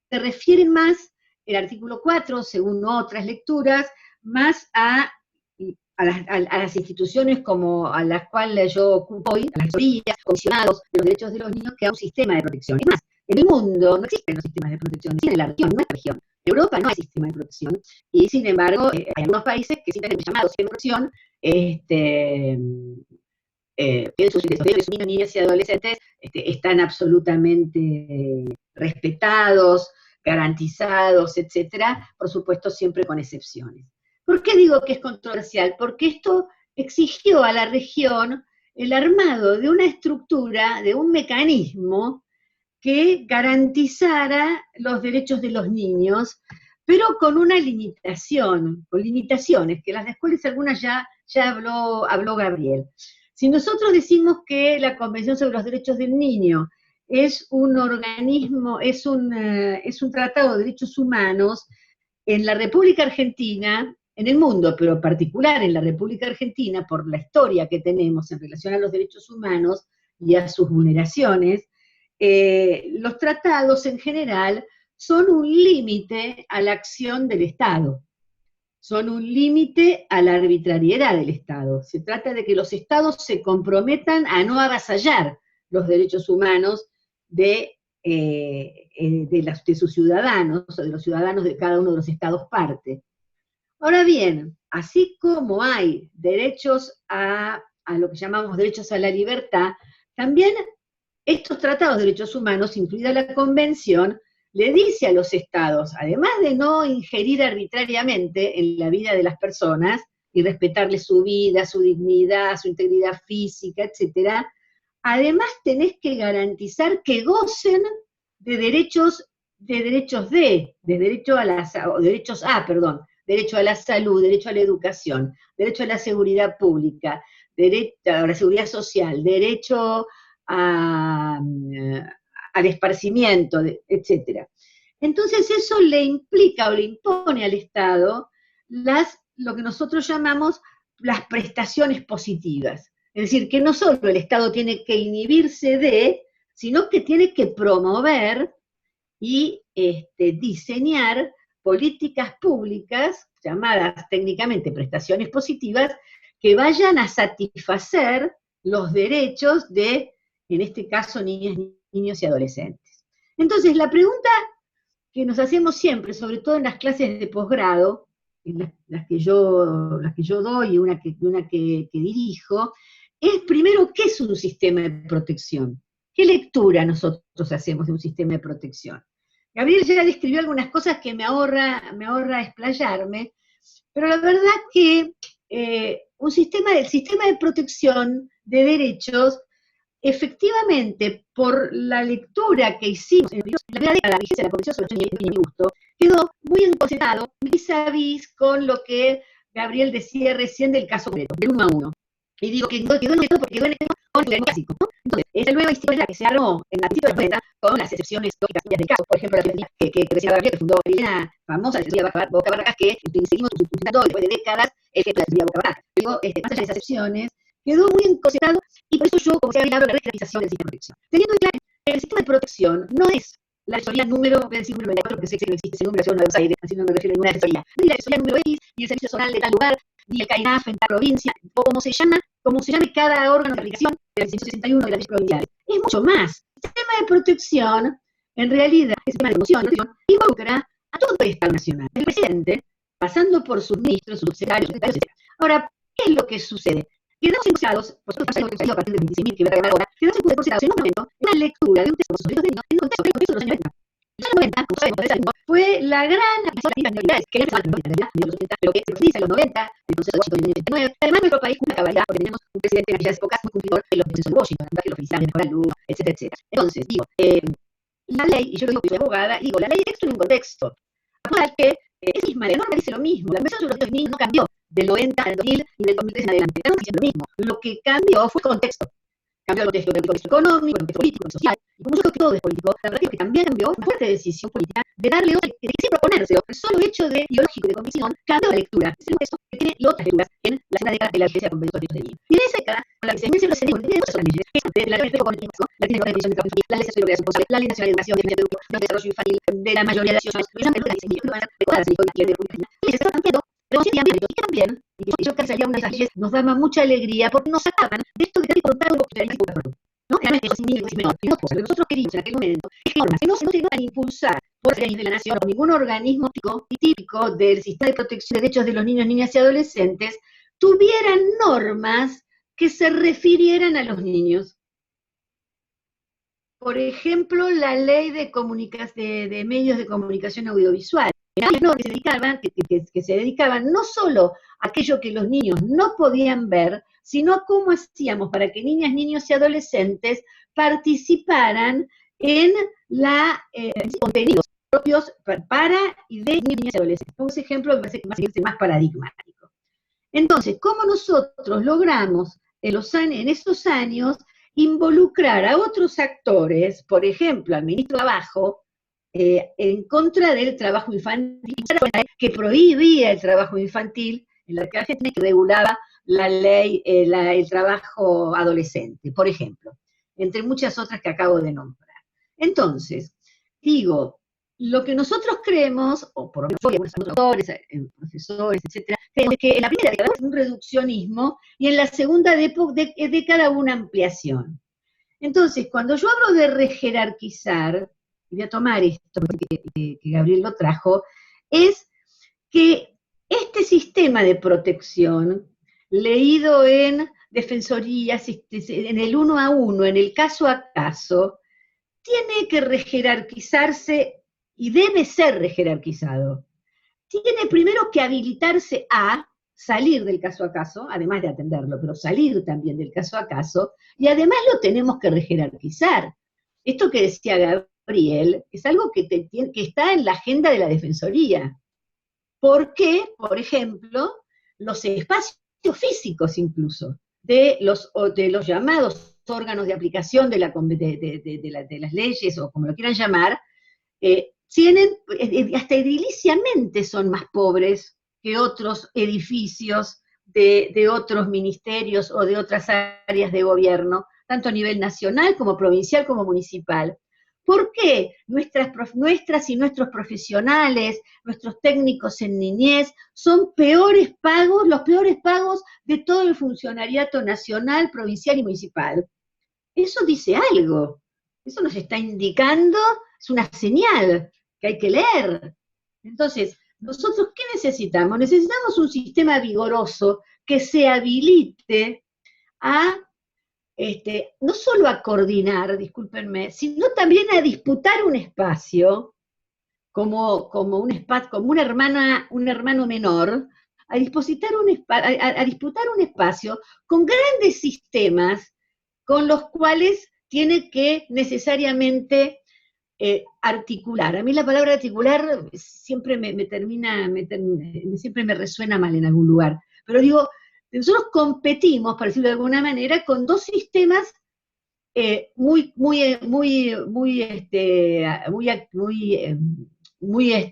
se refieren más, el artículo 4, según otras lecturas, más a las instituciones como a las cuales yo ocupo hoy, a las autoridades, comisionados de los derechos de los niños, que a un sistema de protección. Es más, en el mundo no existen los sistemas de protección, existe en la región, en nuestra región. En Europa no hay sistema de protección, y sin embargo, hay algunos países que simplemente llamados sistemas de protección, sus derechos de niños, niñas y adolescentes están absolutamente respetados, garantizados, etcétera, por supuesto siempre con excepciones. ¿Por qué digo que es controversial? Porque esto exigió a la región el armado de una estructura, de un mecanismo que garantizara los derechos de los niños, pero con una limitación, con limitaciones, que las cuales algunas ya habló Gabriel. Si nosotros decimos que la Convención sobre los Derechos del Niño es un organismo, es un tratado de derechos humanos, en la República Argentina en el mundo, pero en particular en la República Argentina, por la historia que tenemos en relación a los derechos humanos y a sus vulneraciones, los tratados en general son un límite a la acción del Estado, son un límite a la arbitrariedad del Estado. Se trata de que los Estados se comprometan a no avasallar los derechos humanos de sus ciudadanos, o de los ciudadanos de cada uno de los Estados parte. Ahora bien, así como hay derechos a lo que llamamos derechos a la libertad, también estos tratados de derechos humanos, incluida la Convención, le dice a los Estados, además de no ingerir arbitrariamente en la vida de las personas y respetarles su vida, su dignidad, su integridad física, etcétera, además tenés que garantizar que gocen de derechos derecho a la salud, derecho a la educación, derecho a la seguridad pública, derecho a la seguridad social, derecho al esparcimiento, etc. Entonces eso le implica o le impone al Estado lo que nosotros llamamos las prestaciones positivas. Es decir, que no solo el Estado tiene que inhibirse de, sino que tiene que promover y diseñar políticas públicas, llamadas técnicamente prestaciones positivas, que vayan a satisfacer los derechos de, en este caso, niños y adolescentes. Entonces, la pregunta que nos hacemos siempre, sobre todo en las clases de posgrado, las que yo doy y una que dirijo, es primero, ¿qué es un sistema de protección? ¿Qué lectura nosotros hacemos de un sistema de protección? Gabriel ya describió algunas cosas que me ahorra explayarme, pero la verdad que el sistema de protección de derechos, efectivamente, por la lectura que hicimos en la primera década de la vigencia de la Convención sobre el Derecho y Gusto, quedó muy enconcentrado vis-a-vis con lo que Gabriel decía recién del caso concreto, del 1 a 1. Y digo que quedó en esto porque quedó en el tema clásico, ¿no? Entonces, esa nueva historia que se armó en la principio de los 90, con las excepciones lógicas del caso, por ejemplo, la filosofía que decía Gabriel, que fundó la famosa filosofía Boca Barracas, que seguimos utilizando después de décadas el ejemplo de la filosofía Boca Barracas. Digo, más allá de esas excepciones, quedó muy enconcentrado, y por eso yo, como se habla, hablo de la regionalización del sistema de protección. Teniendo en claro que el sistema de protección no es la asesoría número, voy a decir número 94, porque sé que no existe ese número, yo no Buenos Aires, así no me refiero a ninguna asesoría. No es la asesoría número X, ni el servicio zonal de tal lugar, ni el CAINAF en tal provincia, o como se llame cada órgano de aplicación de la licencia 61 de las leyes provinciales. Es mucho más. El sistema de protección, en realidad, el sistema de promoción, involucra a todo el Estado Nacional, el presidente, pasando por sus ministros, sus secretarios, etc. Ahora, ¿qué es lo que sucede? Quedamos encontrados, por supuesto, a partir de 26.000 que voy a tratar ahora, quedamos encontrados en un momento en una lectura de un texto sobre los derechos de niños en un contexto de los años 90. En los años 90, como sabemos, fue la gran aplicación de las minoridades, que era en realidad, pero que se profundiza en los 90, el Consejo de Washington en el 89. Además, nuestro país una cabalidad, porque tenemos un presidente en aquellas épocas muy cumplidor de los procesos de Washington, que lo felicitaban mejor alumno, etcétera, etcétera. Entonces, digo, la ley, y yo lo digo que soy abogada, digo, la ley de texto en un contexto, actual que es misma, la norma dice lo mismo, la Convención sobre los derechos de niños no cambió del 90 al 2000 y del 2003 en adelante, estamos diciendo lo mismo. Lo que cambió fue el contexto. Cambió el contexto económico, el contexto político, el social, y como yo creo que todo es político, la verdad es que también cambió una fuerte decisión política de darle otra, que sin proponérselo, el solo hecho de ideológico y de convicción, cambió la lectura. Es un texto que tiene otras lecturas en la segunda década de la vigencia de la Convención de los Derechos de Niños. Y en esa década, con la que se menciona los derechos tiene otras leyes, que es la ley de comunicación, la ley de protección de la infantil, la ley de seguridad social, la ley nacional de educación, de desarrollo infantil, de la mayoría de las ciudades, que llaman leyes de todas las leyes de la República. Y se están planteando y también, y yo creo que sería una de esas leyes, nos daba mucha alegría porque nos sacaban de esto de que contar un poco de la ¿no? Realmente eso es menor. Y dos cosas que nosotros queríamos en aquel momento es que normas que no se iban a impulsar por la ley de la nación o ningún organismo típico del sistema de protección de derechos de los niños, niñas y adolescentes tuvieran normas que se refirieran a los niños. Por ejemplo, la ley de medios de comunicación audiovisual. Que se dedicaban no solo a aquello que los niños no podían ver, sino a cómo hacíamos para que niñas, niños y adolescentes participaran en contenidos propios para y de niños, niñas y adolescentes. Como ese ejemplo me parece que más paradigmático. Entonces, ¿cómo nosotros logramos en esos años involucrar a otros actores, por ejemplo, al ministro de Abajo, en contra del trabajo infantil, que prohibía el trabajo infantil en la Argentina, que regulaba la ley, el trabajo adolescente, por ejemplo, entre muchas otras que acabo de nombrar. Entonces, digo, lo que nosotros creemos, o por lo menos algunos autores, profesores, etcétera, creemos que en la primera década es un reduccionismo y en la segunda década una ampliación. Entonces, cuando yo hablo de rejerarquizar, y voy a tomar esto que Gabriel lo trajo, es que este sistema de protección, leído en defensorías, en el 1 a 1, en el caso a caso, tiene que rejerarquizarse y debe ser rejerarquizado. Tiene primero que habilitarse a salir del caso a caso, además de atenderlo, pero salir también del caso a caso, y además lo tenemos que rejerarquizar. Esto que decía Gabriel es algo que está en la agenda de la Defensoría. ¿Por qué? Por ejemplo, los espacios físicos incluso, de los llamados órganos de aplicación de las leyes, o como lo quieran llamar, tienen, hasta ediliciamente son más pobres que otros edificios de otros ministerios o de otras áreas de gobierno, tanto a nivel nacional como provincial como municipal. ¿Por qué nuestras y nuestros profesionales, nuestros técnicos en niñez, son los peores pagos de todo el funcionariato nacional, provincial y municipal? Eso dice algo, eso nos está indicando, es una señal que hay que leer. Entonces, ¿nosotros qué necesitamos? Necesitamos un sistema vigoroso que se habilite a, no solo a coordinar, discúlpenme, sino también a disputar un espacio, como un hermano menor, a disputar un espacio con grandes sistemas con los cuales tiene que necesariamente articular. A mí la palabra articular siempre siempre me resuena mal en algún lugar, pero digo, nosotros competimos, para decirlo de alguna manera, con dos sistemas muy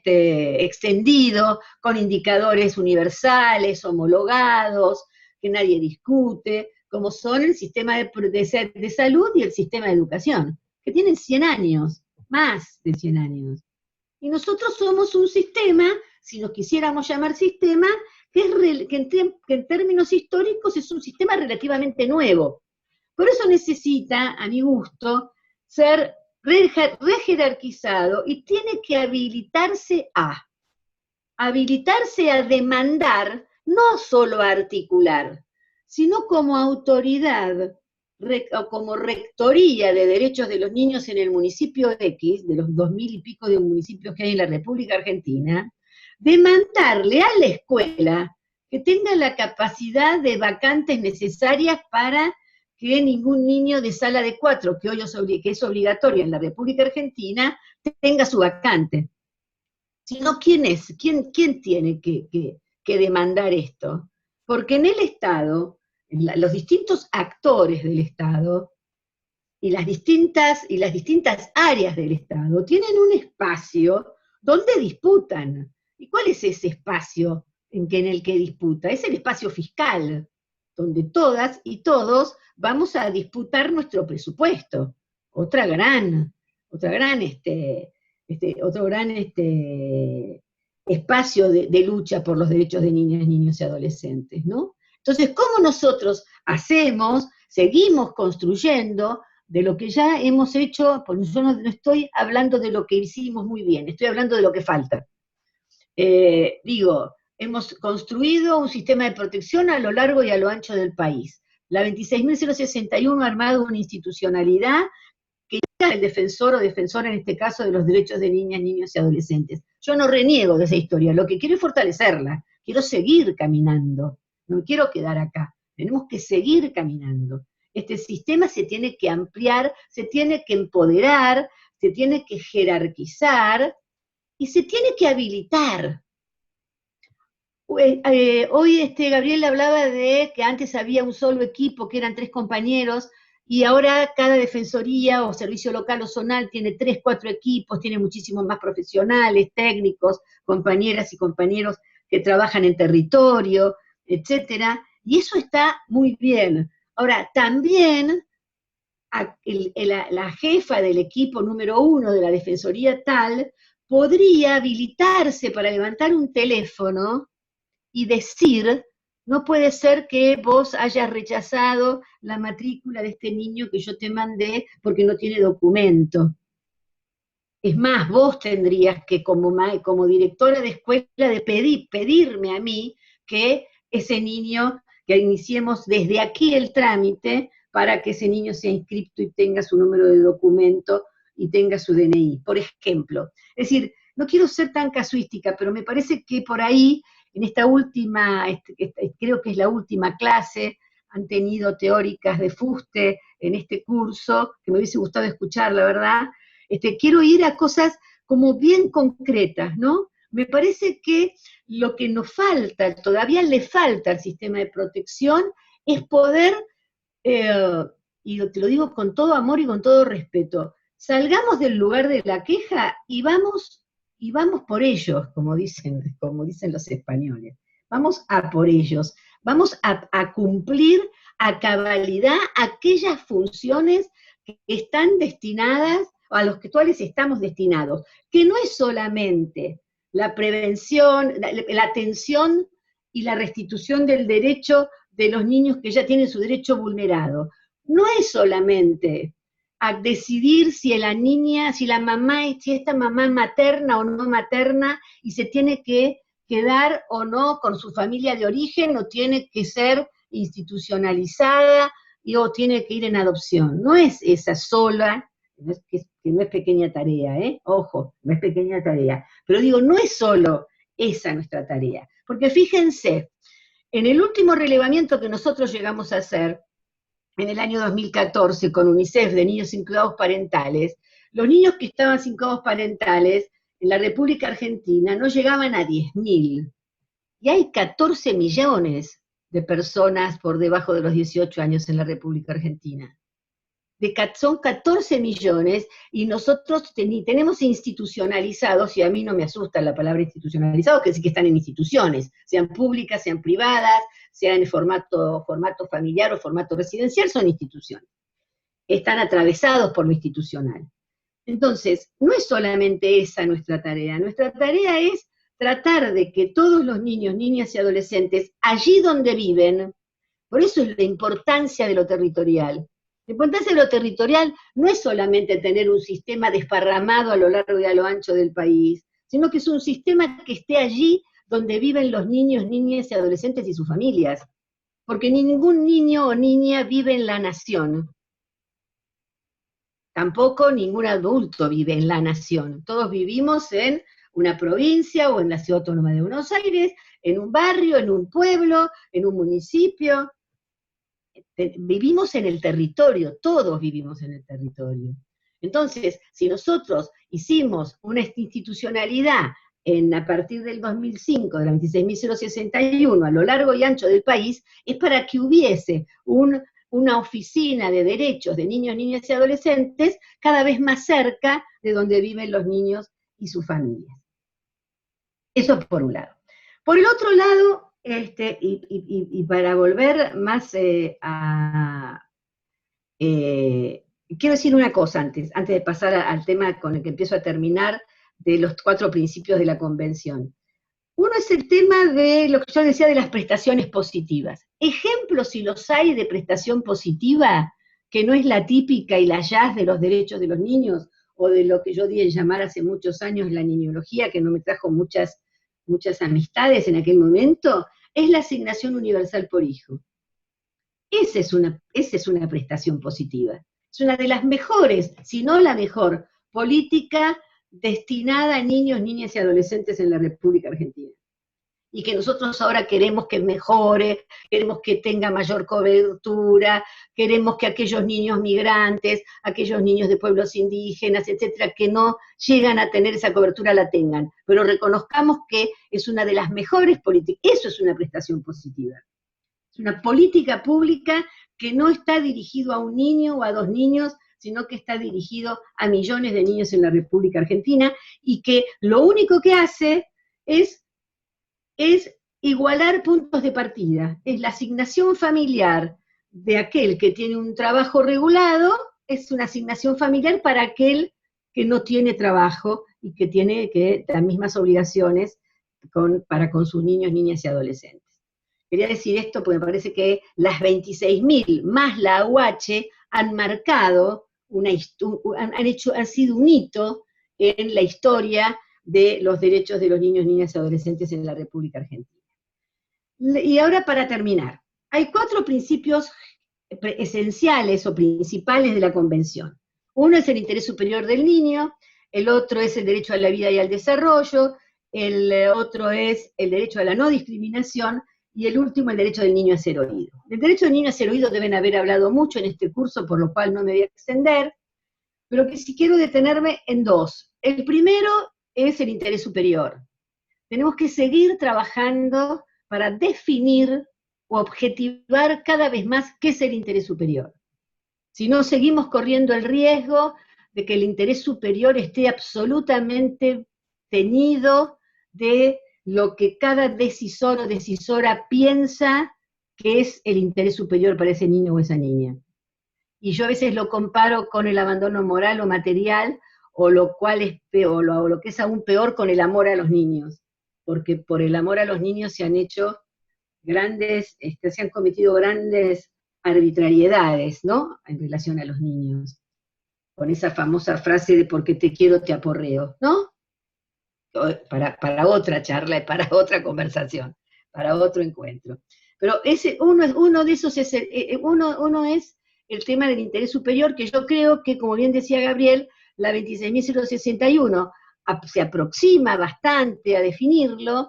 extendidos, con indicadores universales, homologados, que nadie discute, como son el sistema de salud y el sistema de educación, que tienen 100 años, más de 100 años. Y nosotros somos un sistema, si nos quisiéramos llamar sistema, que en términos históricos es un sistema relativamente nuevo. Por eso necesita, a mi gusto, ser rejerarquizado y tiene que habilitarse a demandar, no solo a articular, sino como autoridad o como rectoría de derechos de los niños en el municipio X, de los 2000 y pico de municipios que hay en la República Argentina, demandarle a la escuela que tenga la capacidad de vacantes necesarias para que ningún niño de sala de 4, que hoy es obligatorio en la República Argentina, tenga su vacante. Sino, ¿quién es? ¿Quién tiene que demandar esto? Porque en el Estado, los distintos actores del Estado y las distintas áreas del Estado tienen un espacio donde disputan. ¿Y cuál es ese espacio en el que disputa? Es el espacio fiscal, donde todas y todos vamos a disputar nuestro presupuesto. Otro gran espacio de lucha por los derechos de niñas, niños y adolescentes, ¿no? Entonces, ¿cómo nosotros seguimos construyendo de lo que ya hemos hecho? Porque yo no estoy hablando de lo que hicimos muy bien, estoy hablando de lo que falta. Hemos construido un sistema de protección a lo largo y a lo ancho del país. La 26.061 ha armado una institucionalidad que es el defensor o defensora, en este caso, de los derechos de niñas, niños y adolescentes. Yo no reniego de esa historia, lo que quiero es fortalecerla, quiero seguir caminando, no me quiero quedar acá, tenemos que seguir caminando. Este sistema se tiene que ampliar, se tiene que empoderar, se tiene que jerarquizar y se tiene que habilitar. Hoy Gabriel hablaba de que antes había un solo equipo, que eran 3 compañeros, y ahora cada defensoría o servicio local o zonal tiene 3, 4 equipos, tiene muchísimos más profesionales, técnicos, compañeras y compañeros que trabajan en territorio, etcétera, y eso está muy bien. Ahora, también la jefa del equipo número 1 de la defensoría tal podría habilitarse para levantar un teléfono y decir, no puede ser que vos hayas rechazado la matrícula de este niño que yo te mandé porque no tiene documento. Es más, vos tendrías que, como directora de escuela, de pedirme a mí que ese niño, que iniciemos desde aquí el trámite para que ese niño sea inscripto y tenga su número de documento y tenga su DNI, por ejemplo. Es decir, no quiero ser tan casuística, pero me parece que por ahí, en esta última, creo que es la última clase, han tenido teóricas de fuste en este curso, que me hubiese gustado escuchar, la verdad. Quiero ir a cosas como bien concretas, ¿no? Me parece que lo que nos falta, todavía le falta al sistema de protección, es poder, y te lo digo con todo amor y con todo respeto, salgamos del lugar de la queja y vamos por ellos, como dicen los españoles. Vamos a por ellos. Vamos a cumplir a cabalidad aquellas funciones que están destinadas, a los cuales estamos destinados, que no es solamente la prevención, la atención y la restitución del derecho de los niños que ya tienen su derecho vulnerado. No es solamente a decidir si la niña, si esta mamá es materna o no materna, y se tiene que quedar o no con su familia de origen, o tiene que ser institucionalizada, o tiene que ir en adopción. No es esa sola, que no es pequeña tarea, ojo, no es pequeña tarea, pero digo, no es solo esa nuestra tarea, porque fíjense, en el último relevamiento que nosotros llegamos a hacer, en el año 2014, con UNICEF, de niños sin cuidados parentales, los niños que estaban sin cuidados parentales en la República Argentina no llegaban a 10.000, y hay 14 millones de personas por debajo de los 18 años en la República Argentina. Son 14 millones, y nosotros tenemos institucionalizados, y a mí no me asusta la palabra institucionalizado, que sí que están en instituciones, sean públicas, sean privadas, sean en formato familiar o formato residencial, son instituciones. Están atravesados por lo institucional. Entonces, no es solamente esa nuestra tarea es tratar de que todos los niños, niñas y adolescentes, allí donde viven, por eso es la importancia de lo territorial. La importancia de lo territorial no es solamente tener un sistema desparramado a lo largo y a lo ancho del país, sino que es un sistema que esté allí donde viven los niños, niñas y adolescentes y sus familias. Porque ningún niño o niña vive en la nación. Tampoco ningún adulto vive en la nación. Todos vivimos en una provincia o en la Ciudad Autónoma de Buenos Aires, en un barrio, en un pueblo, en un municipio. Vivimos en el territorio, todos vivimos en el territorio. Entonces, si nosotros hicimos una institucionalidad a partir del 2005, de la 26.061, a lo largo y ancho del país, es para que hubiese una oficina de derechos de niños, niñas y adolescentes cada vez más cerca de donde viven los niños y sus familias. Eso por un lado. Por el otro lado, y para volver más quiero decir una cosa antes de pasar al tema con el que empiezo a terminar, de los 4 principios de la Convención. Uno es el tema de lo que yo decía de las prestaciones positivas. Ejemplos, si los hay, de prestación positiva, que no es la típica y la jazz de los derechos de los niños, o de lo que yo di en llamar hace muchos años la niñología, que no me trajo muchas amistades en aquel momento, es la asignación universal por hijo. Esa es una prestación positiva. Es una de las mejores, si no la mejor, política destinada a niños, niñas y adolescentes en la República Argentina. Y que nosotros ahora queremos que mejore, queremos que tenga mayor cobertura, queremos que aquellos niños migrantes, aquellos niños de pueblos indígenas, etcétera, que no llegan a tener esa cobertura, la tengan. Pero reconozcamos que es una de las mejores políticas. Eso es una prestación positiva. Es una política pública que no está dirigido a un niño o a dos niños, sino que está dirigido a millones de niños en la República Argentina, y que lo único que hace es igualar puntos de partida. Es la asignación familiar de aquel que tiene un trabajo regulado, es una asignación familiar para aquel que no tiene trabajo y que tiene las mismas obligaciones para con sus niños, niñas y adolescentes. Quería decir esto porque me parece que las 26.000 más la AUH han marcado, han sido un hito en la historia de los derechos de los niños, niñas y adolescentes en la República Argentina. Y ahora, para terminar, hay 4 principios esenciales o principales de la Convención. Uno es el interés superior del niño, el otro es el derecho a la vida y al desarrollo, el otro es el derecho a la no discriminación, y el último, el derecho del niño a ser oído. Del derecho del niño a ser oído deben haber hablado mucho en este curso, por lo cual no me voy a extender, pero que sí quiero detenerme en 2. El primero es el interés superior. Tenemos que seguir trabajando para definir o objetivar cada vez más qué es el interés superior. Si no, seguimos corriendo el riesgo de que el interés superior esté absolutamente teñido de lo que cada decisor o decisora piensa que es el interés superior para ese niño o esa niña. Y yo a veces lo comparo con el abandono moral o material, o lo cual es peor, o lo que es aún peor, con el amor a los niños, porque por el amor a los niños se han hecho se han cometido grandes arbitrariedades, ¿no?, en relación a los niños, con esa famosa frase de porque te quiero te aporreo, ¿no? Para otra charla, para otra conversación, para otro encuentro. Pero uno de esos es uno es el tema del interés superior, que yo creo que, como bien decía Gabriel, la 26.061 se aproxima bastante a definirlo,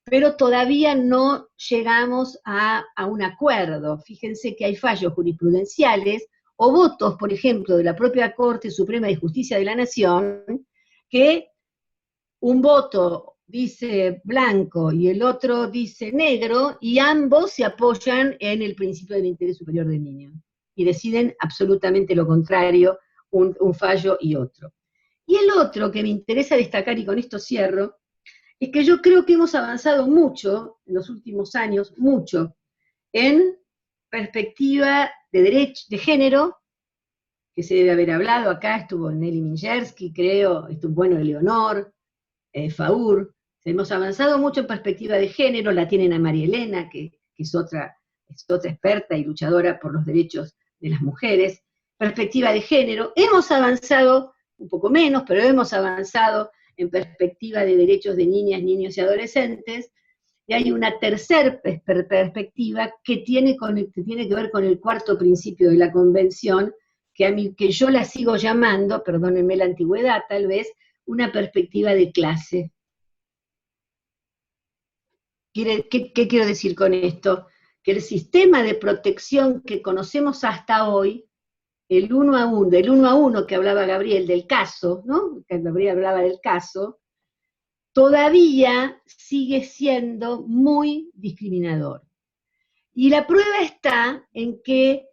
pero todavía no llegamos a un acuerdo. Fíjense que hay fallos jurisprudenciales o votos, por ejemplo, de la propia Corte Suprema de Justicia de la Nación, que un voto dice blanco y el otro dice negro, y ambos se apoyan en el principio del interés superior del niño, y deciden absolutamente lo contrario, un fallo y otro. Y el otro que me interesa destacar, y con esto cierro, es que yo creo que hemos avanzado mucho, en los últimos años, mucho, en perspectiva de derecho, de género, que se debe haber hablado acá, estuvo Nelly Mingersky, creo, estuvo Eleonor, Faur, hemos avanzado mucho en perspectiva de género, la tienen a María Elena, que es otra experta y luchadora por los derechos de las mujeres. Perspectiva de género, hemos avanzado un poco menos, pero hemos avanzado en perspectiva de derechos de niñas, niños y adolescentes, y hay una tercera perspectiva que tiene que ver con el 4º principio de la Convención, que yo la sigo llamando, perdónenme la antigüedad tal vez, una perspectiva de clase. ¿Qué quiero decir con esto? Que el sistema de protección que conocemos hasta hoy, del 1 a 1 que hablaba Gabriel, del caso, ¿no?, que Gabriel hablaba del caso, todavía sigue siendo muy discriminador. Y la prueba está en que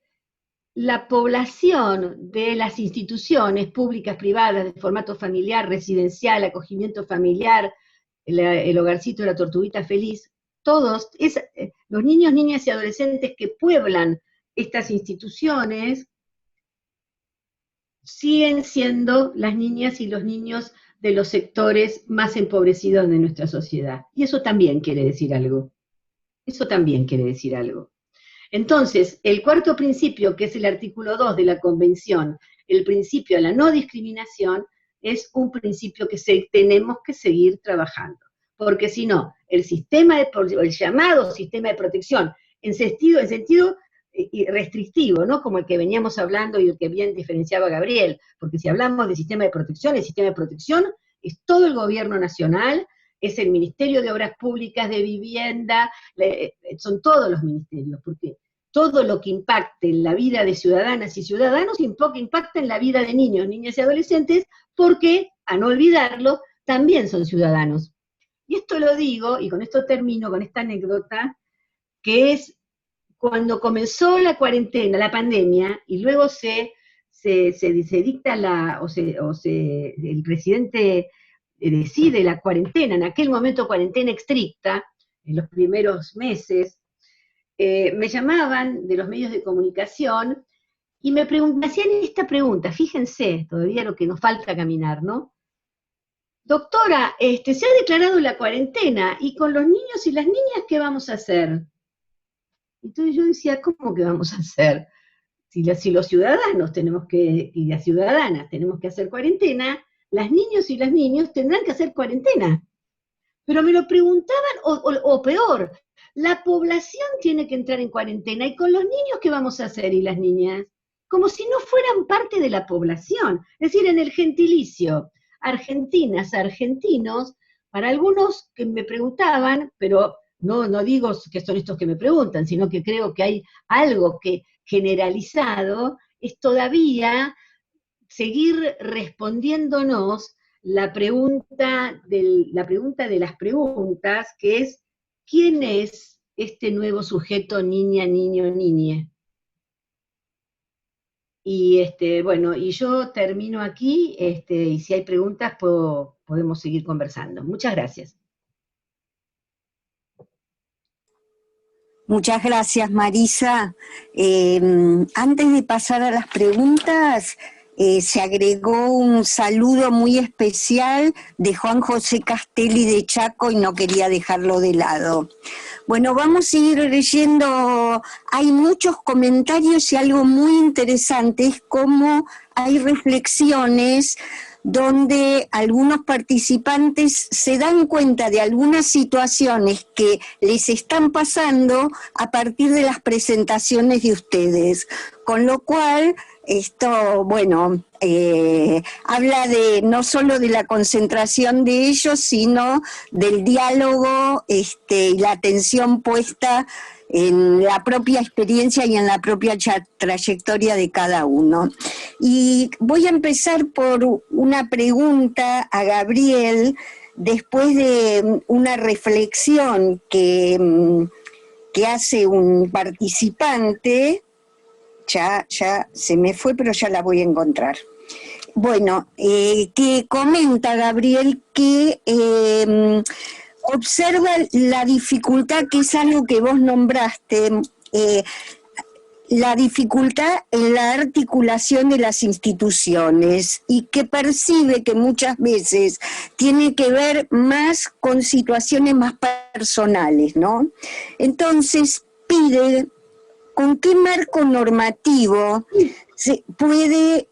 la población de las instituciones públicas, privadas, de formato familiar, residencial, acogimiento familiar, el hogarcito de la Tortuguita Feliz, todos, los niños, niñas y adolescentes que pueblan estas instituciones, siguen siendo las niñas y los niños de los sectores más empobrecidos de nuestra sociedad. Y eso también quiere decir algo. Eso también quiere decir algo. Entonces, el 4º principio, que es el artículo 2 de la Convención, el principio de la no discriminación, es un principio que tenemos que seguir trabajando. Porque si no, el llamado sistema de protección, en sentido restrictivo, ¿no?, como el que veníamos hablando y el que bien diferenciaba Gabriel, porque si hablamos de sistema de protección, el sistema de protección es todo el gobierno nacional, es el Ministerio de Obras Públicas, de Vivienda, son todos los ministerios, porque todo lo que impacte en la vida de ciudadanas y ciudadanos impacta en la vida de niños, niñas y adolescentes, porque, a no olvidarlo, también son ciudadanos. Y esto lo digo, y con esto termino, con esta anécdota, que es cuando comenzó la cuarentena, la pandemia, y luego se dicta el presidente decide la cuarentena, en aquel momento cuarentena estricta, en los primeros meses, me llamaban de los medios de comunicación y me hacían esta pregunta, fíjense, todavía lo que nos falta caminar, ¿no? Doctora, se ha declarado la cuarentena, y con los niños y las niñas, ¿qué vamos a hacer? Entonces yo decía, ¿cómo que vamos a hacer? Si los ciudadanos y las ciudadanas tenemos que hacer cuarentena, las niños y los niños tendrán que hacer cuarentena. Pero me lo preguntaban, o peor, la población tiene que entrar en cuarentena, ¿y con los niños qué vamos a hacer y las niñas? Como si no fueran parte de la población. Es decir, en el gentilicio, argentinas, argentinos, para algunos que me preguntaban, pero no digo que son estos que me preguntan, sino que creo que hay algo que generalizado, es todavía seguir respondiéndonos la pregunta de las preguntas, que es, ¿quién es este nuevo sujeto niña, niño, niñe? Y bueno, y yo termino aquí, y si hay preguntas podemos seguir conversando. Muchas gracias. Muchas gracias, Marisa. Antes de pasar a las preguntas, se agregó un saludo muy especial de Juan José Castelli de Chaco y no quería dejarlo de lado. Bueno, vamos a ir leyendo, hay muchos comentarios y algo muy interesante es cómo hay reflexiones donde algunos participantes se dan cuenta de algunas situaciones que les están pasando a partir de las presentaciones de ustedes, con lo cual esto, bueno, habla de no solo de la concentración de ellos, sino del diálogo y la atención puesta en la propia experiencia y en la propia trayectoria de cada uno. Y voy a empezar por una pregunta a Gabriel, después de una reflexión que hace un participante. Ya se me fue, pero ya la voy a encontrar. Bueno, que comenta Gabriel que observa la dificultad, que es algo que vos nombraste, la dificultad en la articulación de las instituciones y que percibe que muchas veces tiene que ver más con situaciones más personales, ¿no? Entonces pide con qué marco normativo se puede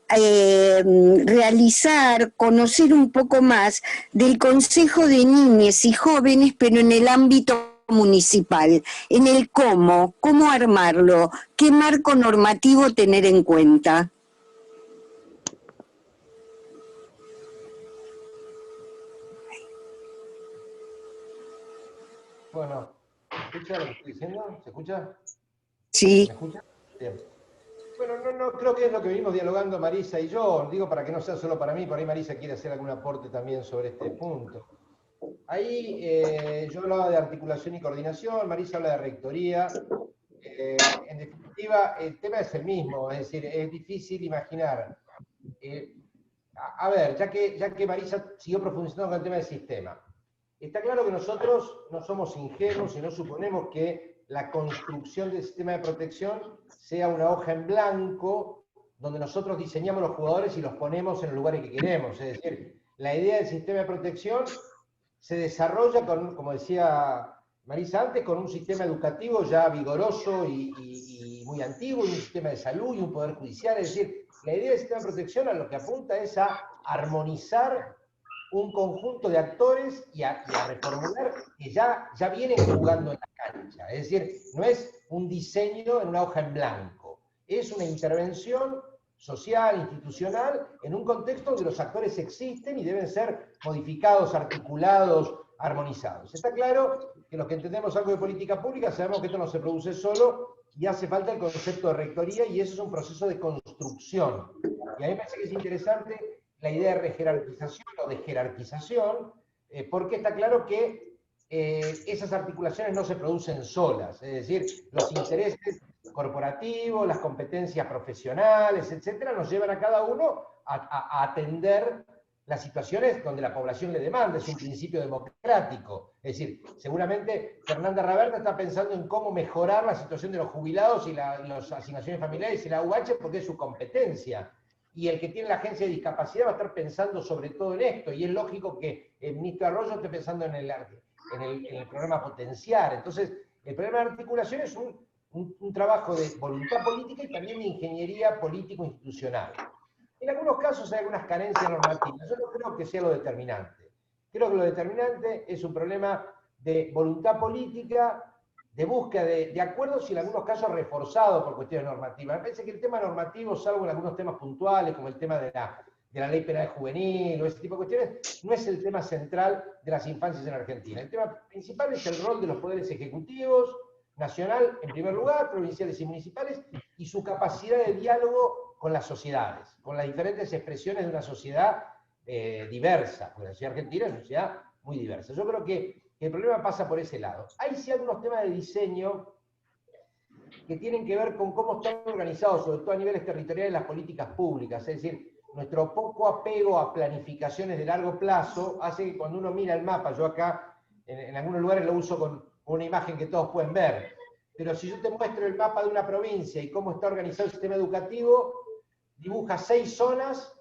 realizar, conocer un poco más del Consejo de Niñas y Jóvenes, pero en el ámbito municipal, en el cómo armarlo, qué marco normativo tener en cuenta. Bueno, ¿se escucha lo que estoy diciendo? ¿Se escucha? Sí. ¿Me escucha? Bien. Bueno, no creo que es lo que venimos dialogando Marisa y yo, digo para que no sea solo para mí, por ahí Marisa quiere hacer algún aporte también sobre este punto. Ahí yo hablaba de articulación y coordinación, Marisa habla de rectoría. En definitiva, el tema es el mismo, es decir, es difícil imaginar. A ver, ya que Marisa siguió profundizando con el tema del sistema, está claro que nosotros no somos ingenuos y no suponemos que la construcción del sistema de protección sea una hoja en blanco donde nosotros diseñamos los jugadores y los ponemos en los lugares que queremos. Es decir, la idea del sistema de protección se desarrolla con, como decía Marisa antes, con un sistema educativo ya vigoroso y muy antiguo, y un sistema de salud y un poder judicial. Es decir, la idea del sistema de protección a lo que apunta es a armonizar un conjunto de actores y a reformular que ya vienen jugando en la cancha. Es decir, no es un diseño en una hoja en blanco, es una intervención social, institucional, en un contexto donde los actores existen y deben ser modificados, articulados, armonizados. Está claro que los que entendemos algo de política pública sabemos que esto no se produce solo y hace falta el concepto de rectoría, y eso es un proceso de construcción. Y a mí me parece que es interesante la idea de rejerarquización o de jerarquización, porque está claro que esas articulaciones no se producen solas, es decir, los intereses corporativos, las competencias profesionales, etcétera, nos llevan a cada uno a atender las situaciones donde la población le demanda, es un principio democrático. Es decir, seguramente Fernanda Raberta está pensando en cómo mejorar la situación de los jubilados y las asignaciones familiares y la UH porque es su competencia. Y el que tiene la agencia de discapacidad va a estar pensando sobre todo en esto, y es lógico que el ministro Arroyo esté pensando en el programa Potenciar. Entonces, el programa de articulación es un trabajo de voluntad política y también de ingeniería político-institucional. En algunos casos hay algunas carencias normativas. Yo no creo que sea lo determinante. Creo que lo determinante es un problema de voluntad política, de búsqueda de acuerdos y en algunos casos reforzado por cuestiones normativas. Me parece que el tema normativo, salvo en algunos temas puntuales, como el tema de la ley penal juvenil o ese tipo de cuestiones, no es el tema central de las infancias en Argentina. El tema principal es el rol de los poderes ejecutivos, nacional en primer lugar, provinciales y municipales, y su capacidad de diálogo con las sociedades, con las diferentes expresiones de una sociedad diversa, porque la sociedad argentina es una sociedad muy diversa. Yo creo que el problema pasa por ese lado. Hay sí algunos temas de diseño que tienen que ver con cómo están organizados, sobre todo a niveles territoriales, las políticas públicas. Es decir, nuestro poco apego a planificaciones de largo plazo hace que cuando uno mira el mapa, yo acá en algunos lugares lo uso con una imagen que todos pueden ver, pero si yo te muestro el mapa de una provincia y cómo está organizado el sistema educativo, dibuja 6 zonas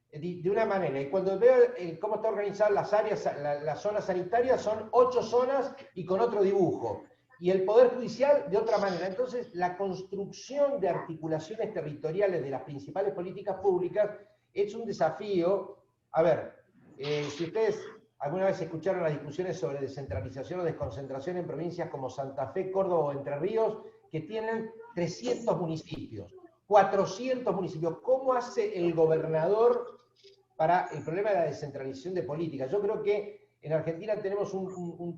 de una manera, y cuando veo cómo está organizadas las áreas, las zonas sanitarias, son 8 zonas y con otro dibujo, y el Poder Judicial de otra manera. Entonces, la construcción de articulaciones territoriales de las principales políticas públicas es un desafío. A ver, si ustedes alguna vez escucharon las discusiones sobre descentralización o desconcentración en provincias como Santa Fe, Córdoba o Entre Ríos, que tienen 300 municipios, 400 municipios. ¿Cómo hace el gobernador para el problema de la descentralización de políticas? Yo creo que en Argentina tenemos un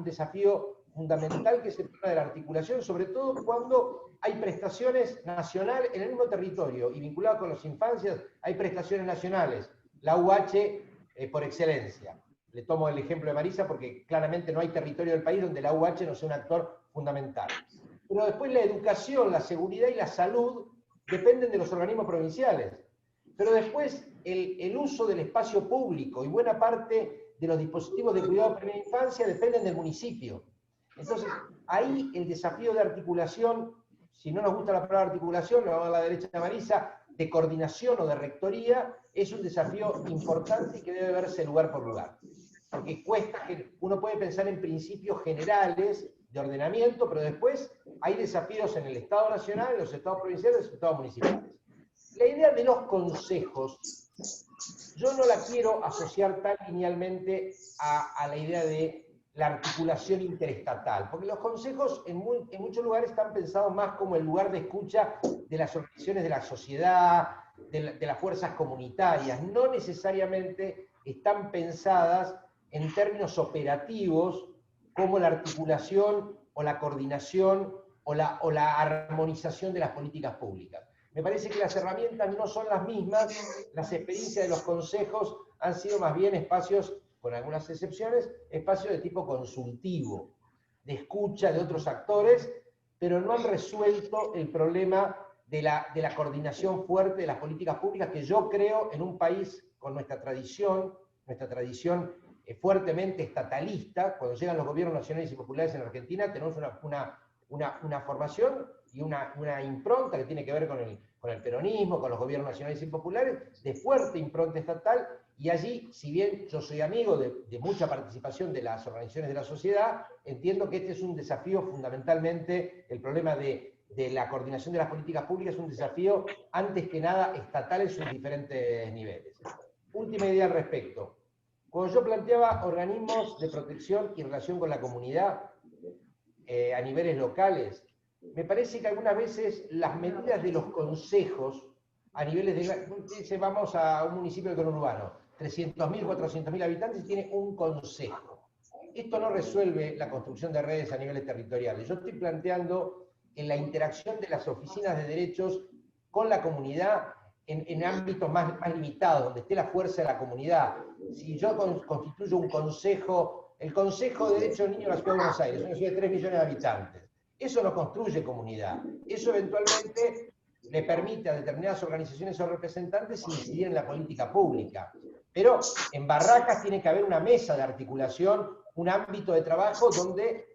desafío fundamental, que es el tema de la articulación, sobre todo cuando hay prestaciones nacionales en el mismo territorio, y vinculado con las infancias, hay prestaciones nacionales, la UH por excelencia. Le tomo el ejemplo de Marisa porque claramente no hay territorio del país donde la UH no sea un actor fundamental. Pero después la educación, la seguridad y la salud dependen de los organismos provinciales. Pero después el uso del espacio público y buena parte de los dispositivos de cuidado de primera infancia dependen del municipio. Entonces, ahí el desafío de articulación, si no nos gusta la palabra articulación, lo vamos a la derecha de Marisa, de coordinación o de rectoría, es un desafío importante y que debe verse lugar por lugar. Porque cuesta, que uno puede pensar en principios generales de ordenamiento, pero después hay desafíos en el Estado nacional, en los estados provinciales y en los estados municipales. La idea de los consejos, yo no la quiero asociar tan linealmente a la idea de la articulación interestatal, porque los consejos en muchos lugares están pensados más como el lugar de escucha de las organizaciones de la sociedad, de las fuerzas comunitarias, no necesariamente están pensadas en términos operativos como la articulación o la coordinación o la armonización de las políticas públicas. Me parece que las herramientas no son las mismas, las experiencias de los consejos han sido más bien espacios, con algunas excepciones, espacios de tipo consultivo, de escucha de otros actores, pero no han resuelto el problema de la coordinación fuerte de las políticas públicas, que yo creo en un país con nuestra tradición fuertemente estatalista. Cuando llegan los gobiernos nacionales y populares en Argentina, tenemos una formación y una impronta que tiene que ver con el peronismo, con los gobiernos nacionales y populares, de fuerte impronta estatal, y allí, si bien yo soy amigo de mucha participación de las organizaciones de la sociedad, entiendo que este es un desafío fundamentalmente, el problema de la coordinación de las políticas públicas es un desafío, antes que nada, estatal en sus diferentes niveles. Última idea al respecto. Cuando yo planteaba organismos de protección y relación con la comunidad a niveles locales, me parece que algunas veces las medidas de los consejos a niveles de... Vamos a un municipio del conurbano, 300.000, 400.000 habitantes, y tiene un consejo. Esto no resuelve la construcción de redes a niveles territoriales. Yo estoy planteando en la interacción de las oficinas de derechos con la comunidad en ámbitos más limitados, donde esté la fuerza de la comunidad. Si yo constituyo un consejo el Consejo de Derechos del Niño de la Ciudad de Buenos Aires, una ciudad de 3 millones de habitantes. Eso no construye comunidad. Eso eventualmente le permite a determinadas organizaciones o representantes incidir en la política pública. Pero en Barracas tiene que haber una mesa de articulación, un ámbito de trabajo donde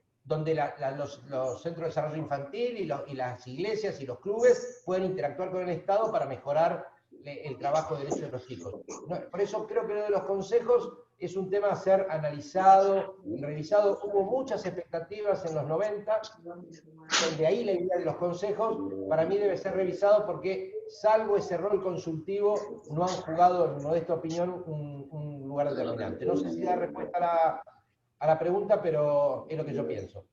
los centros de desarrollo infantil y las iglesias y los clubes pueden interactuar con el Estado para mejorar el trabajo de derechos de los hijos. Por eso creo que lo de los consejos es un tema a ser analizado, revisado. Hubo muchas expectativas en los 90, de ahí la idea de los consejos, para mí debe ser revisado porque, salvo ese rol consultivo, no han jugado, en modesta opinión, un lugar determinante. No sé si da respuesta a la pregunta, pero es lo que yo pienso.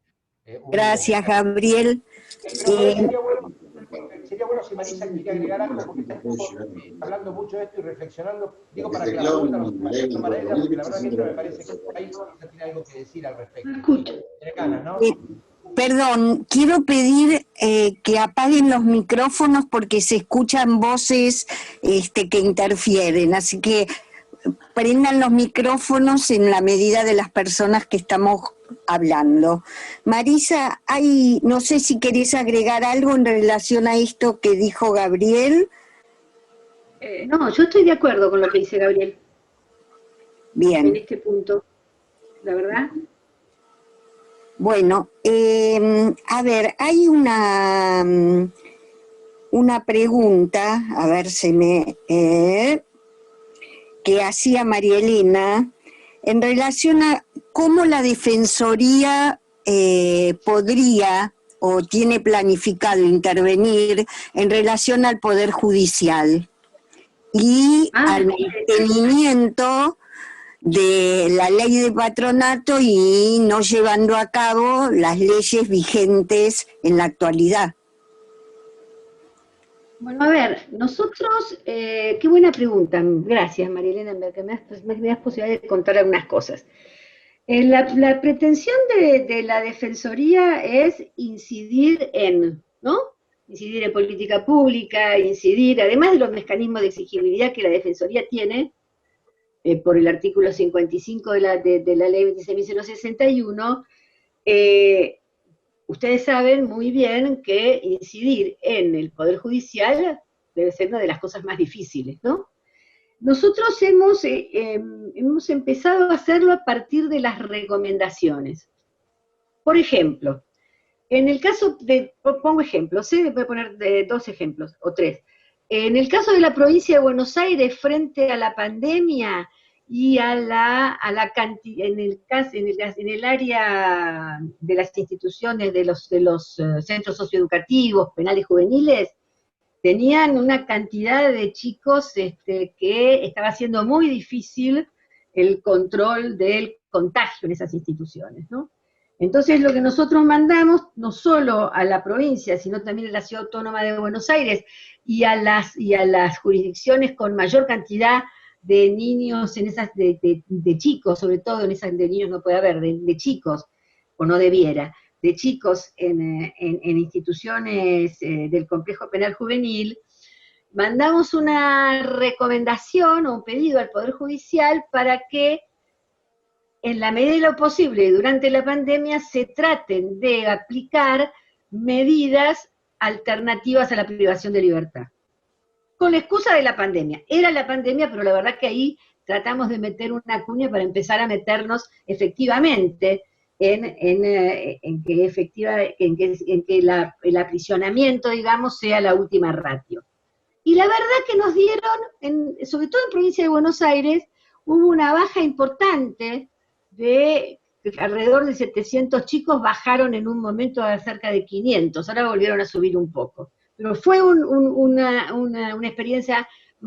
Gracias, Gabriel. Sería bueno si Marisa quiere agregar algo, porque está hablando mucho de esto y reflexionando. Digo, para que la pregunta no sea más para ella, porque la verdad que esto me parece que ahí tiene algo que decir al respecto. Tiene ganas, ¿no? Perdón, quiero pedir que apaguen los micrófonos porque se escuchan voces que interfieren, así que prendan los micrófonos en la medida de las personas que estamos hablando. Marisa, no sé si querés agregar algo en relación a esto que dijo Gabriel. No, yo estoy de acuerdo con lo que dice Gabriel. Bien. En este punto, la verdad. Bueno, a ver, hay una pregunta, a ver si que hacía María Elena, en relación a cómo la Defensoría podría o tiene planificado intervenir en relación al Poder Judicial y al mantenimiento de la ley de patronato y no llevando a cabo las leyes vigentes en la actualidad. Bueno, a ver, nosotros, qué buena pregunta, gracias María Elena, que me das posibilidad de contar algunas cosas. La pretensión de la Defensoría es incidir ¿no? Incidir en política pública, incidir, además de los mecanismos de exigibilidad que la Defensoría tiene, por el artículo 55 de la ley 26.061, ustedes saben muy bien que incidir en el Poder Judicial debe ser una de las cosas más difíciles, ¿no? Nosotros hemos empezado a hacerlo a partir de las recomendaciones. Por ejemplo, en el caso pongo ejemplos, voy a poner 2 ejemplos, o 3. En el caso de la provincia de Buenos Aires, frente a la pandemia y en el área de las instituciones de los centros socioeducativos, penales juveniles, tenían una cantidad de chicos que estaba siendo muy difícil el control del contagio en esas instituciones, ¿no? Entonces lo que nosotros mandamos, no solo a la provincia, sino también a la Ciudad Autónoma de Buenos Aires y a las jurisdicciones con mayor cantidad de niños, de chicos, sobre todo en esas de niños no puede haber, de chicos, o no debiera, de chicos en instituciones del complejo penal juvenil, mandamos una recomendación o un pedido al Poder Judicial para que en la medida de lo posible durante la pandemia se traten de aplicar medidas alternativas a la privación de libertad. Con la excusa de la pandemia. Era la pandemia, pero la verdad que ahí tratamos de meter una cuña para empezar a meternos efectivamente en que el aprisionamiento, digamos, sea la última ratio. Y la verdad que nos dieron, sobre todo en provincia de Buenos Aires, hubo una baja importante de alrededor de 700 chicos, bajaron en un momento a cerca de 500, ahora volvieron a subir un poco. Pero fue una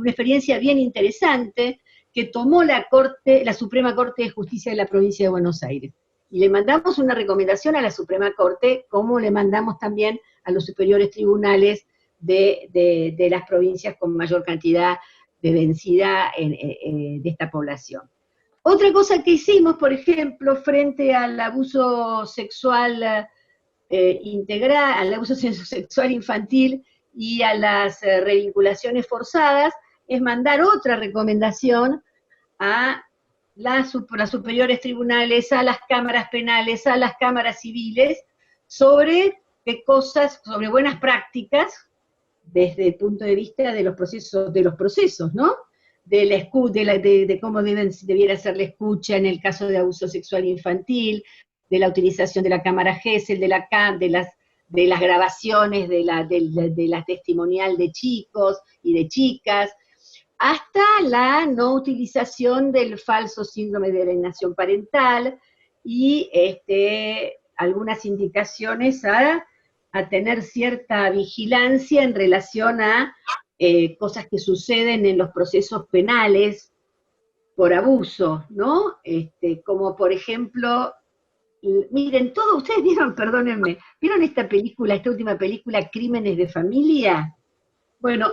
experiencia bien interesante que tomó la Suprema Corte de Justicia de la provincia de Buenos Aires. Y le mandamos una recomendación a la Suprema Corte, como le mandamos también a los superiores tribunales de las provincias con mayor cantidad de densidad de esta población. Otra cosa que hicimos, por ejemplo, frente al abuso sexual integral, al abuso sexual infantil y a las revinculaciones forzadas, es mandar otra recomendación a las superiores tribunales, a las cámaras penales, a las cámaras civiles, sobre qué cosas, sobre buenas prácticas, desde el punto de vista de los procesos, ¿no? De cómo debiera ser la escucha en el caso de abuso sexual infantil, de la utilización de la cámara Gesell, de las grabaciones, de la testimonial de chicos y de chicas, hasta la no utilización del falso síndrome de alienación parental y algunas indicaciones a tener cierta vigilancia en relación a cosas que suceden en los procesos penales por abuso, ¿no? Como por ejemplo, miren, ustedes vieron, perdónenme, ¿vieron esta última película, Crímenes de Familia? Bueno,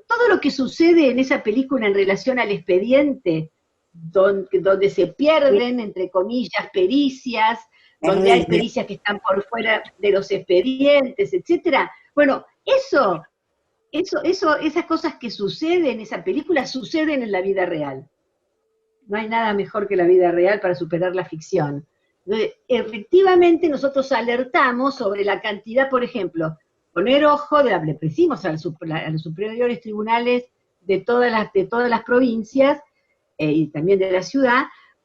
todo lo que sucede en esa película en relación al expediente, donde se pierden, entre comillas, pericias, donde hay pericias que están por fuera de los expedientes, etcétera. Bueno, esas cosas que suceden en esa película suceden en la vida real. No hay nada mejor que la vida real para superar la ficción. Entonces, efectivamente, nosotros alertamos sobre la cantidad, por ejemplo, poner ojo, le decimos a los superiores tribunales de todas las provincias y también de la ciudad,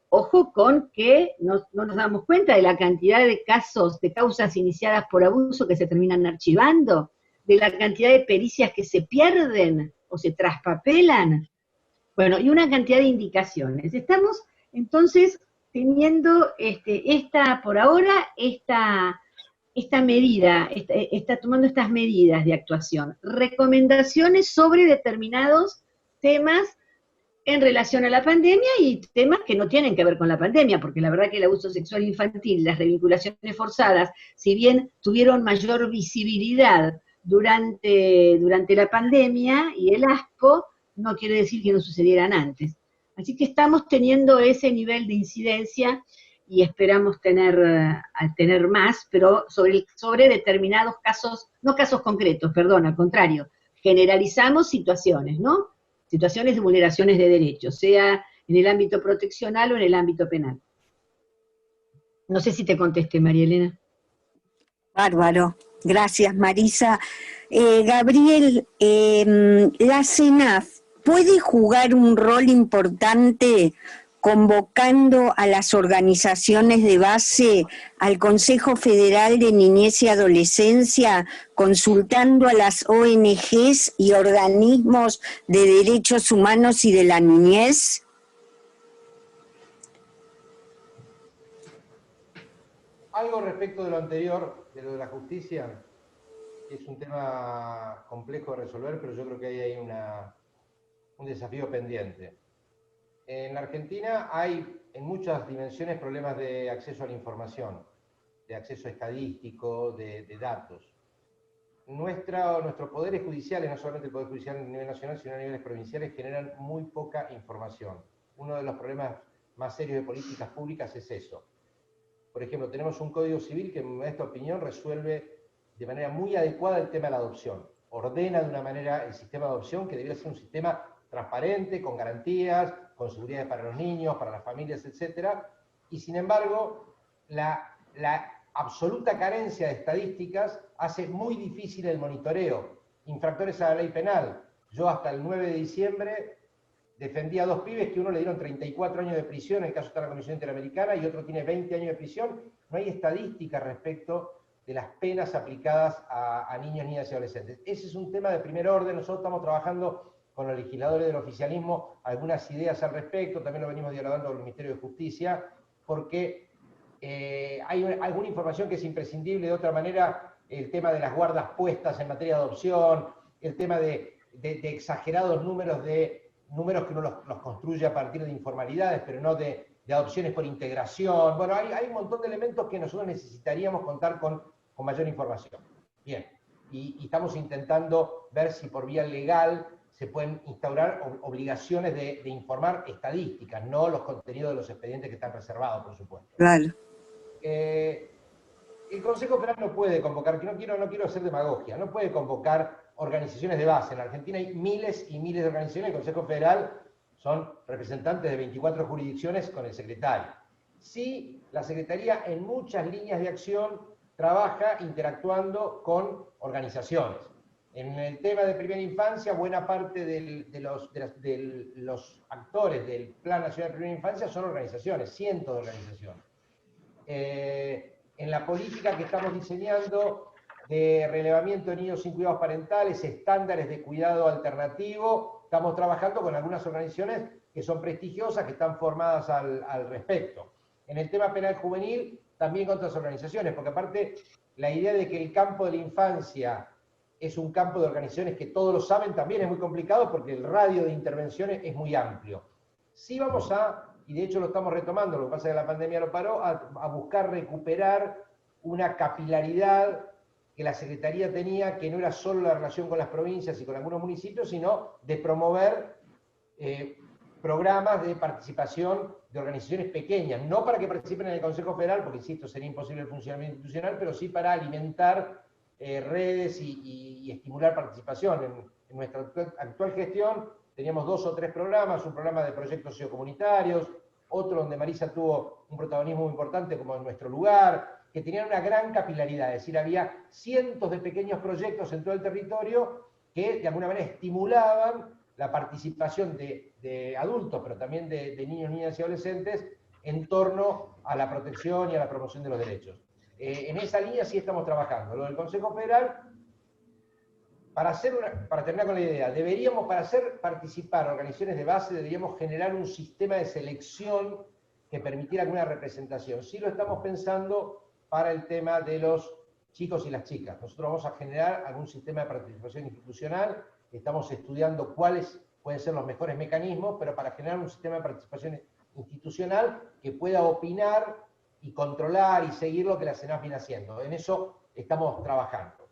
ojo con que no nos damos cuenta de la cantidad de casos, de causas iniciadas por abuso que se terminan archivando, de la cantidad de pericias que se pierden o se traspapelan, bueno, y una cantidad de indicaciones. Estamos entonces teniendo por ahora esta medida, está tomando estas medidas de actuación, recomendaciones sobre determinados temas en relación a la pandemia y temas que no tienen que ver con la pandemia, porque la verdad que el abuso sexual infantil, las revinculaciones forzadas, si bien tuvieron mayor visibilidad durante la pandemia y el asco, no quiere decir que no sucedieran antes. Así que estamos teniendo ese nivel de incidencia y esperamos tener más, pero sobre determinados casos, no casos concretos, perdón, al contrario, generalizamos situaciones, ¿no? Situaciones de vulneraciones de derechos, sea en el ámbito proteccional o en el ámbito penal. No sé si te contesté, María Elena. Bárbaro, gracias Marisa. Gabriel, la CENAF puede jugar un rol importante convocando a las organizaciones de base al Consejo Federal de Niñez y Adolescencia, consultando a las ONGs y organismos de derechos humanos y de la niñez? Algo respecto de lo anterior, de lo de la justicia, es un tema complejo de resolver, pero yo creo que ahí hay un desafío pendiente. En la Argentina hay en muchas dimensiones problemas de acceso a la información, de acceso estadístico, de datos. Nuestros poderes judiciales, no solamente el Poder Judicial a nivel nacional, sino a niveles provinciales, generan muy poca información. Uno de los problemas más serios de políticas públicas es eso. Por ejemplo, tenemos un Código Civil que, en esta opinión, resuelve de manera muy adecuada el tema de la adopción. Ordena de una manera el sistema de adopción, que debería ser un sistema transparente, con garantías, con seguridad para los niños, para las familias, etc. Y sin embargo, la absoluta carencia de estadísticas hace muy difícil el monitoreo. Infractores a la ley penal. Yo hasta el 9 de diciembre defendía a 2 pibes que uno le dieron 34 años de prisión, en el caso está la Comisión Interamericana, y otro tiene 20 años de prisión. No hay estadística respecto de las penas aplicadas a niños, niñas y adolescentes. Ese es un tema de primer orden. Nosotros estamos trabajando con los legisladores del oficialismo algunas ideas al respecto, también lo venimos dialogando con el Ministerio de Justicia, porque hay alguna información que es imprescindible. De otra manera, el tema de las guardas puestas en materia de adopción, el tema de exagerados números que uno los construye a partir de informalidades, pero no de adopciones por integración. Bueno, hay un montón de elementos que nosotros necesitaríamos contar con mayor información. Bien, y estamos intentando ver si por vía legal se pueden instaurar obligaciones de informar estadísticas, no los contenidos de los expedientes que están reservados, por supuesto. Claro. El Consejo Federal no puede convocar, no quiero hacer demagogia, no puede convocar organizaciones de base. En la Argentina hay miles y miles de organizaciones. El Consejo Federal son representantes de 24 jurisdicciones con el secretario. Sí, la Secretaría en muchas líneas de acción trabaja interactuando con organizaciones. En el tema de primera infancia, buena parte de los actores del Plan Nacional de Primera Infancia son organizaciones, cientos de organizaciones. En la política que estamos diseñando de relevamiento de niños sin cuidados parentales, estándares de cuidado alternativo, estamos trabajando con algunas organizaciones que son prestigiosas, que están formadas al respecto. En el tema penal juvenil, también con otras organizaciones, porque aparte la idea de que el campo de la infancia es un campo de organizaciones que todos lo saben, también es muy complicado porque el radio de intervenciones es muy amplio. Sí vamos y de hecho lo estamos retomando, lo que pasa es que la pandemia lo paró, a buscar recuperar una capilaridad que la Secretaría tenía, que no era solo la relación con las provincias y con algunos municipios, sino de promover programas de participación de organizaciones pequeñas, no para que participen en el Consejo Federal, porque insisto, sería imposible el funcionamiento institucional, pero sí para alimentar redes y estimular participación. En nuestra actual gestión teníamos 2 o 3 programas, un programa de proyectos sociocomunitarios, otro donde Marisa tuvo un protagonismo muy importante como En Nuestro Lugar, que tenían una gran capilaridad, es decir, había cientos de pequeños proyectos en todo el territorio que de alguna manera estimulaban la participación de adultos, pero también de niños, niñas y adolescentes en torno a la protección y a la promoción de los derechos. En esa línea sí estamos trabajando. Lo del Consejo Federal, para terminar con la idea, para hacer participar organizaciones de base, deberíamos generar un sistema de selección que permitiera alguna representación. Sí lo estamos pensando para el tema de los chicos y las chicas. Nosotros vamos a generar algún sistema de participación institucional, estamos estudiando cuáles pueden ser los mejores mecanismos, pero para generar un sistema de participación institucional que pueda opinar y controlar y seguir lo que la CENAF viene haciendo. En eso estamos trabajando.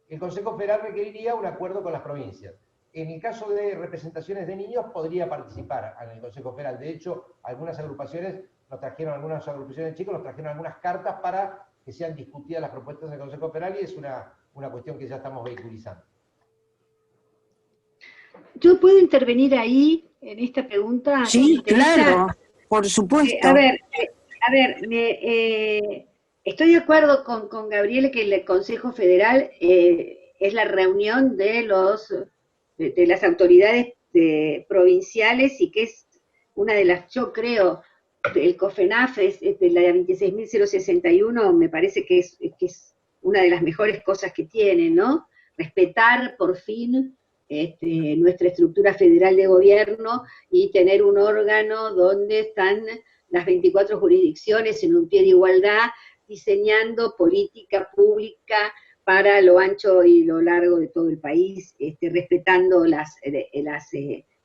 El Consejo Federal requeriría un acuerdo con las provincias. En el caso de representaciones de niños, podría participar en el Consejo Federal. De hecho, algunas agrupaciones de chicos nos trajeron algunas cartas para que sean discutidas las propuestas del Consejo Federal y es una cuestión que ya estamos vehiculizando. ¿Yo puedo intervenir ahí en esta pregunta? Sí, claro, por supuesto. A ver, estoy de acuerdo con Gabriel que el Consejo Federal es la reunión de las autoridades provinciales y que es una de las, yo creo, el COFENAF es de la 26.061, me parece que es una de las mejores cosas que tiene, ¿no? Respetar por fin nuestra estructura federal de gobierno y tener un órgano donde están las 24 jurisdicciones en un pie de igualdad, diseñando política pública para lo ancho y lo largo de todo el país, respetando las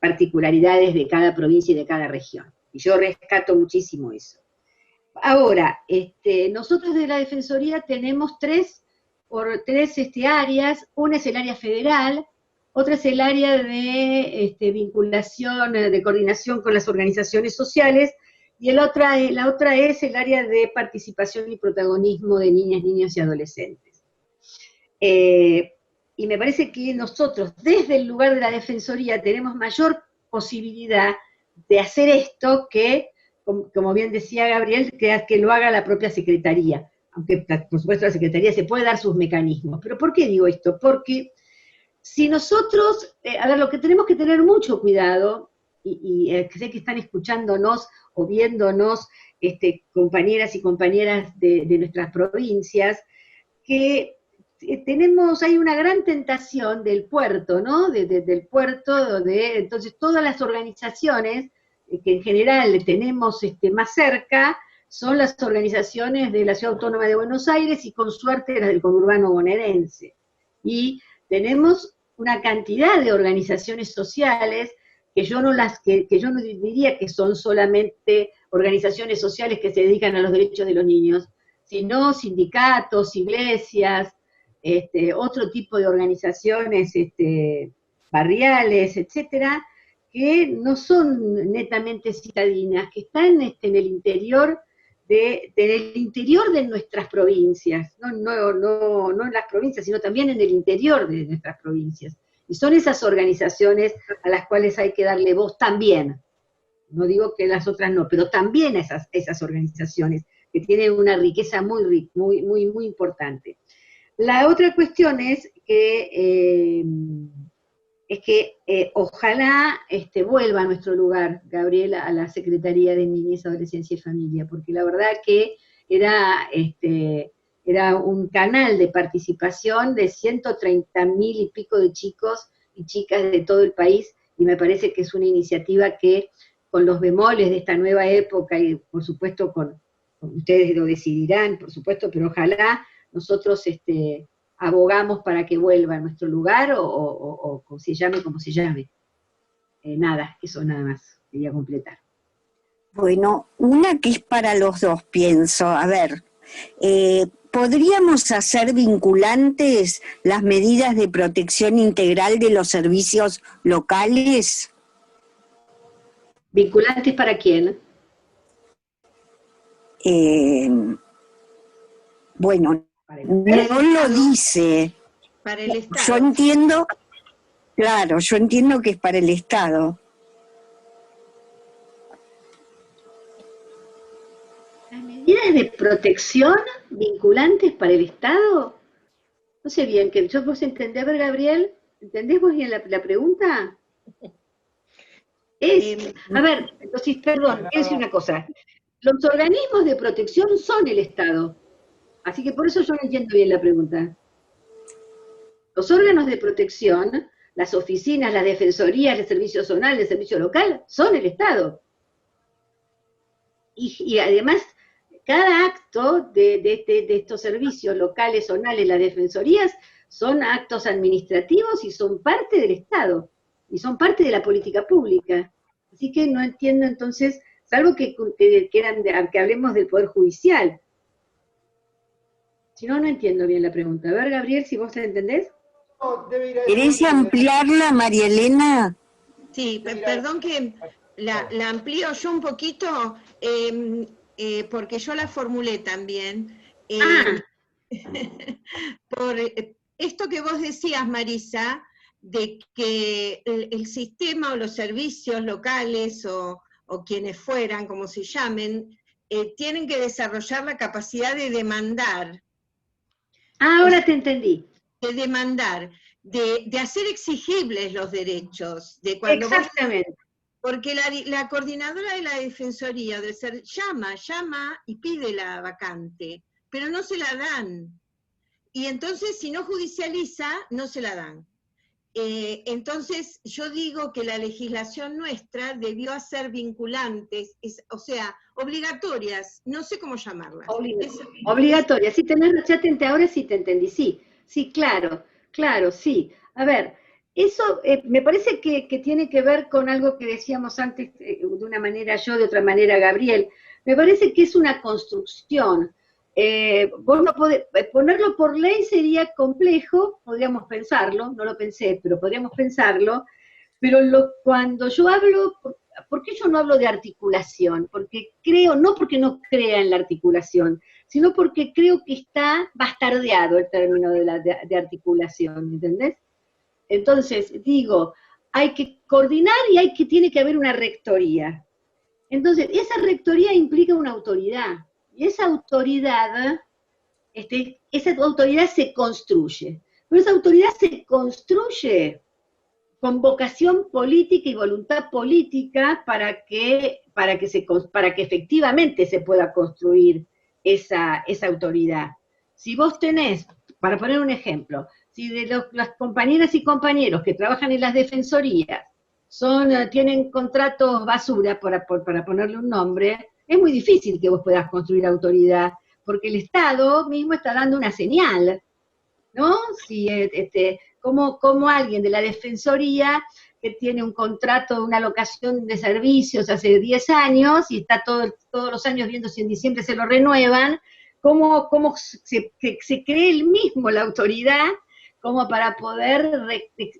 particularidades de cada provincia y de cada región. Y yo rescato muchísimo eso. Ahora, nosotros de la Defensoría tenemos tres áreas. Una es el área federal, otra es el área de vinculación, de coordinación con las organizaciones sociales, y la otra es el área de participación y protagonismo de niñas, niños y adolescentes. Y me parece que nosotros, desde el lugar de la Defensoría, tenemos mayor posibilidad de hacer esto que, como bien decía Gabriel, que lo haga la propia Secretaría. Aunque, por supuesto, la Secretaría se puede dar sus mecanismos. ¿Pero por qué digo esto? Porque si nosotros, lo que tenemos que tener mucho cuidado, y sé que están escuchándonos o viéndonos compañeras y compañeras de nuestras provincias, que hay una gran tentación del puerto, ¿no? Del puerto, entonces todas las organizaciones que en general tenemos más cerca son las organizaciones de la Ciudad Autónoma de Buenos Aires y con suerte las del conurbano bonaerense. Y tenemos una cantidad de organizaciones sociales que yo no diría que son solamente organizaciones sociales que se dedican a los derechos de los niños, sino sindicatos, iglesias, otro tipo de organizaciones barriales, etcétera, que no son netamente citadinas, que están en el interior de nuestras provincias, no en las provincias, sino también en el interior de nuestras provincias. Y son esas organizaciones a las cuales hay que darle voz también, no digo que las otras no, pero también esas organizaciones que tienen una riqueza muy importante. La otra cuestión es que ojalá vuelva a nuestro lugar, Gabriela, a la Secretaría de Niñez, Adolescencia y Familia, porque la verdad que era un canal de participación de 130.000 y pico de chicos y chicas de todo el país, y me parece que es una iniciativa que, con los bemoles de esta nueva época, y por supuesto con ustedes lo decidirán, por supuesto, pero ojalá nosotros abogamos para que vuelva a nuestro lugar, o se llame como se llame. Nada, eso nada más quería completar. Bueno, una que es para los dos, pienso. A ver, ¿podríamos hacer vinculantes las medidas de protección integral de los servicios locales? ¿Vinculantes para quién? Bueno, no lo dice. Para el Estado. Yo entiendo, claro, yo entiendo que es para el Estado. ¿Las medidas de protección vinculantes para el Estado? No sé bien, que yo vos entendés, a ver, Gabriel, ¿entendés vos bien la pregunta? A ver, entonces, perdón, quiero decir una cosa. Los organismos de protección son el Estado. Así que por eso yo no entiendo bien la pregunta. Los órganos de protección, las oficinas, las defensorías, el servicio zonal, el servicio local, son el Estado. Y además, cada acto de estos servicios locales, zonales, las defensorías, son actos administrativos y son parte del Estado, y son parte de la política pública. Así que no entiendo entonces, salvo que hablemos del Poder Judicial. Si no, no entiendo bien la pregunta. A ver, Gabriel, si vos la entendés. No, debe ir a ¿Querés ampliarla, María Elena? Sí, perdón que la amplío yo un poquito, porque yo la formulé también. Por esto que vos decías, Marisa, de que el sistema o los servicios locales o quienes fueran, como se llamen, tienen que desarrollar la capacidad de demandar. Ahora te entendí. De demandar, de hacer exigibles los derechos. De cuando exactamente. Porque la coordinadora de la Defensoría del Ser llama y pide la vacante, pero no se la dan. Y entonces, si no judicializa, no se la dan. Entonces, yo digo que la legislación nuestra debió hacer vinculantes, o sea, obligatorias, no sé cómo llamarlas. Obligatorias, sí, ahora sí te entendí, sí, claro, sí. A ver, eso me parece que tiene que ver con algo que decíamos antes, de una manera yo, de otra manera Gabriel. Me parece que es una construcción. Vos no podés, ponerlo por ley sería complejo, podríamos pensarlo, no lo pensé, pero podríamos pensarlo, pero cuando yo hablo, ¿por qué yo no hablo de articulación? Porque creo, no porque no crea en la articulación, sino porque creo que está bastardeado el término de articulación, ¿entendés? Entonces, digo, hay que coordinar y tiene que haber una rectoría. Entonces, esa rectoría implica una autoridad. Y esa autoridad se construye. Pero esa autoridad se construye con vocación política y voluntad política para que efectivamente se pueda construir esa autoridad. Si vos tenés, para poner un ejemplo, si de las compañeras y compañeros que trabajan en las defensorías tienen contratos basura, para ponerle un nombre, es muy difícil que vos puedas construir autoridad, porque el Estado mismo está dando una señal, ¿no? Si, como alguien de la Defensoría que tiene un contrato, una locación de servicios hace 10 años, y está todos los años viendo si en diciembre se lo renuevan, cómo se cree él mismo la autoridad como para poder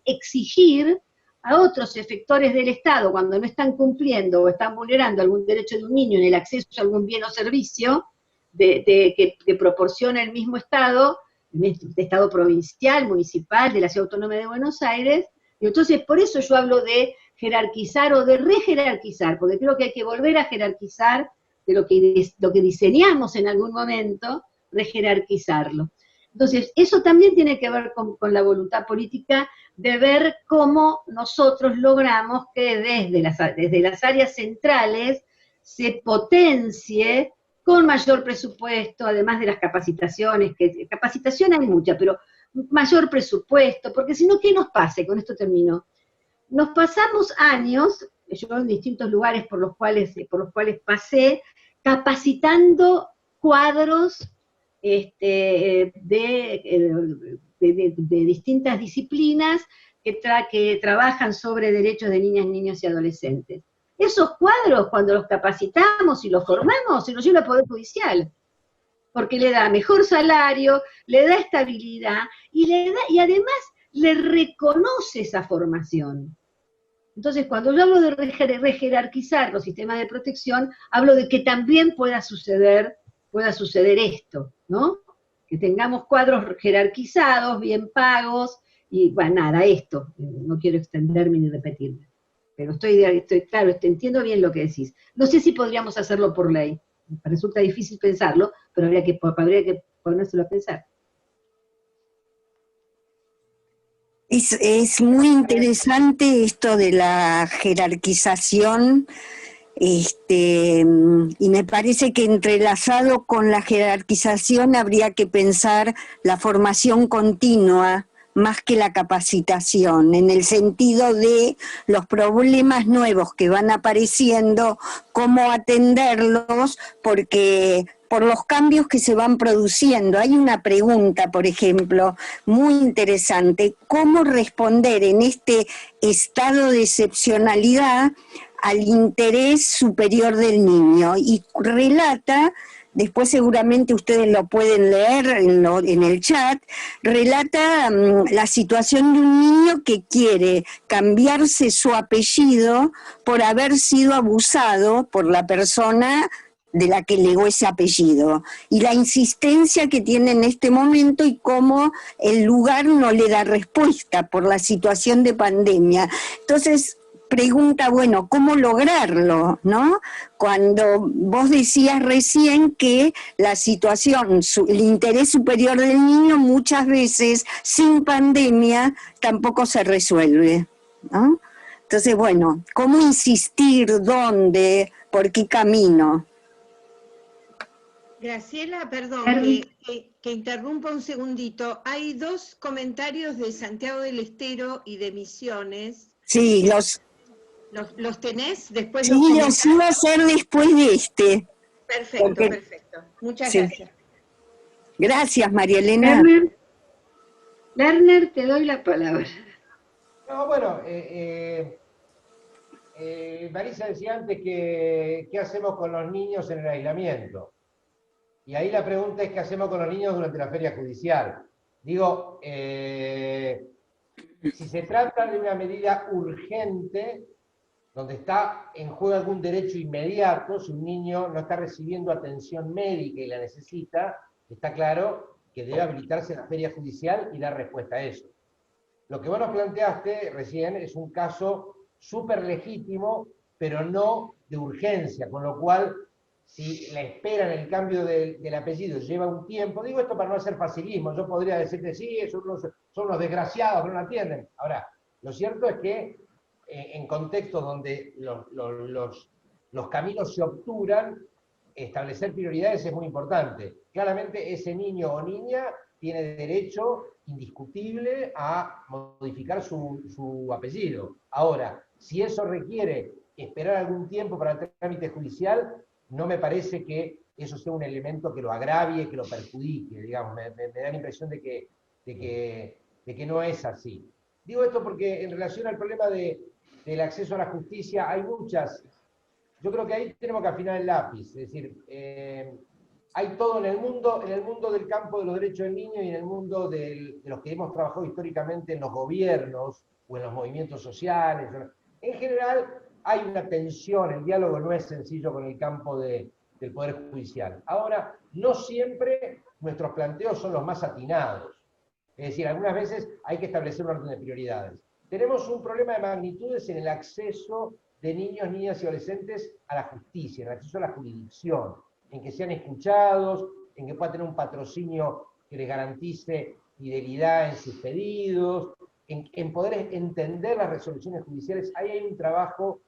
exigir a otros efectores del Estado, cuando no están cumpliendo o están vulnerando algún derecho de un niño en el acceso a algún bien o servicio que proporciona el mismo Estado, el Estado provincial, municipal, de la Ciudad Autónoma de Buenos Aires. Y entonces, por eso yo hablo de jerarquizar o de rejerarquizar, porque creo que hay que volver a jerarquizar de lo que diseñamos en algún momento, rejerarquizarlo. Entonces, eso también tiene que ver con la voluntad política de ver cómo nosotros logramos que desde las áreas centrales se potencie con mayor presupuesto, además de las capacitaciones, que capacitación hay mucha, pero mayor presupuesto, porque si no, ¿qué nos pasa? Y con esto termino. Nos pasamos años, yo en distintos lugares por los cuales pasé, capacitando cuadros de distintas disciplinas que trabajan sobre derechos de niñas, niños y adolescentes. Esos cuadros, cuando los capacitamos y los formamos, se los lleva al Poder Judicial, porque le da mejor salario, le da estabilidad, y además le reconoce esa formación. Entonces, cuando yo hablo de rejerarquizar los sistemas de protección, hablo de que también pueda suceder esto, ¿no? Que tengamos cuadros jerarquizados, bien pagos, y bueno, nada, esto, no quiero extenderme ni repetirme, pero entiendo bien lo que decís. No sé si podríamos hacerlo por ley, me resulta difícil pensarlo, pero habría que ponérselo a pensar. Es muy interesante esto de la jerarquización, y me parece que entrelazado con la jerarquización habría que pensar la formación continua más que la capacitación, en el sentido de los problemas nuevos que van apareciendo, cómo atenderlos, porque por los cambios que se van produciendo. Hay una pregunta, por ejemplo, muy interesante: ¿cómo responder en este estado de excepcionalidad al interés superior del niño? Y relata, después seguramente ustedes lo pueden leer en el chat, relata la situación de un niño que quiere cambiarse su apellido por haber sido abusado por la persona de la que legó ese apellido, y la insistencia que tiene en este momento y cómo el lugar no le da respuesta por la situación de pandemia. Entonces, pregunta, bueno, ¿cómo lograrlo, no? Cuando vos decías recién que la situación, el interés superior del niño muchas veces sin pandemia tampoco se resuelve, ¿no? Entonces, bueno, ¿cómo insistir? ¿Dónde? ¿Por qué camino? Graciela, perdón, que interrumpa un segundito. Hay dos comentarios de Santiago del Estero y de Misiones. Sí, ¿Los tenés? Después sí, los iba a hacer después de este. Perfecto, Porque, perfecto. Muchas sí. gracias. Gracias, María Elena. Lerner, te doy la palabra. No, bueno, Marisa decía antes que qué hacemos con los niños en el aislamiento. Y ahí la pregunta es qué hacemos con los niños durante la feria judicial. Digo, si se trata de una medida urgente, donde está en juego algún derecho inmediato, si un niño no está recibiendo atención médica y la necesita, está claro que debe habilitarse la feria judicial y dar respuesta a eso. Lo que vos nos planteaste recién es un caso súper legítimo, pero no de urgencia, con lo cual, si la espera en el cambio del apellido lleva un tiempo, digo esto para no hacer facilismo, yo podría decirte, sí, son los desgraciados que no la atienden. Ahora, lo cierto es que en contextos donde los caminos se obturan, establecer prioridades es muy importante. Claramente ese niño o niña tiene derecho indiscutible a modificar su apellido. Ahora, si eso requiere esperar algún tiempo para el trámite judicial, no me parece que eso sea un elemento que lo agravie, que lo perjudique, digamos, me da la impresión de que no es así. Digo esto porque en relación al problema del acceso a la justicia, hay muchas, yo creo que ahí tenemos que afinar el lápiz, es decir, hay todo en el mundo del campo de los derechos del niño y en el mundo de los que hemos trabajado históricamente en los gobiernos o en los movimientos sociales. En general hay una tensión, el diálogo no es sencillo con el campo del Poder Judicial. Ahora, no siempre nuestros planteos son los más atinados. Es decir, algunas veces hay que establecer un orden de prioridades. tenemos un problema de magnitudes en el acceso de niños, niñas y adolescentes a la justicia, en el acceso a la jurisdicción, en que sean escuchados, en que puedan tener un patrocinio que les garantice fidelidad en sus pedidos, en poder entender las resoluciones judiciales. Ahí hay un trabajo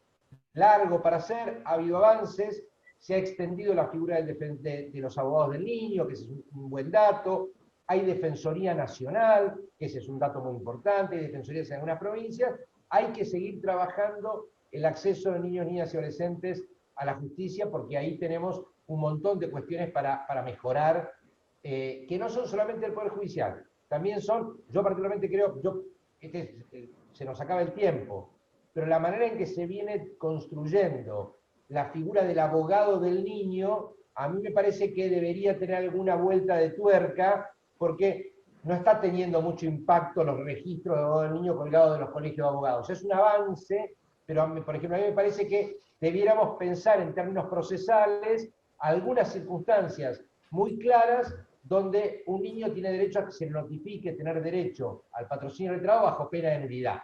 largo para hacer, ha habido avances, se ha extendido la figura de los abogados del niño, que ese es un buen dato, hay Defensoría Nacional, que ese es un dato muy importante, hay defensorías en algunas provincias, hay que seguir trabajando el acceso de niños, niñas y adolescentes a la justicia, porque ahí tenemos un montón de cuestiones para mejorar, que no son solamente el Poder Judicial, también son, yo particularmente creo, se nos acaba el tiempo, pero la manera en que se viene construyendo la figura del abogado del niño, a mí me parece que debería tener alguna vuelta de tuerca, porque no está teniendo mucho impacto los registros de abogados del niño colgados de los colegios de abogados. Es un avance, pero por ejemplo, a mí me parece que debiéramos pensar en términos procesales algunas circunstancias muy claras donde un niño tiene derecho a que se le notifique tener derecho al patrocinio del trabajo bajo pena de nulidad.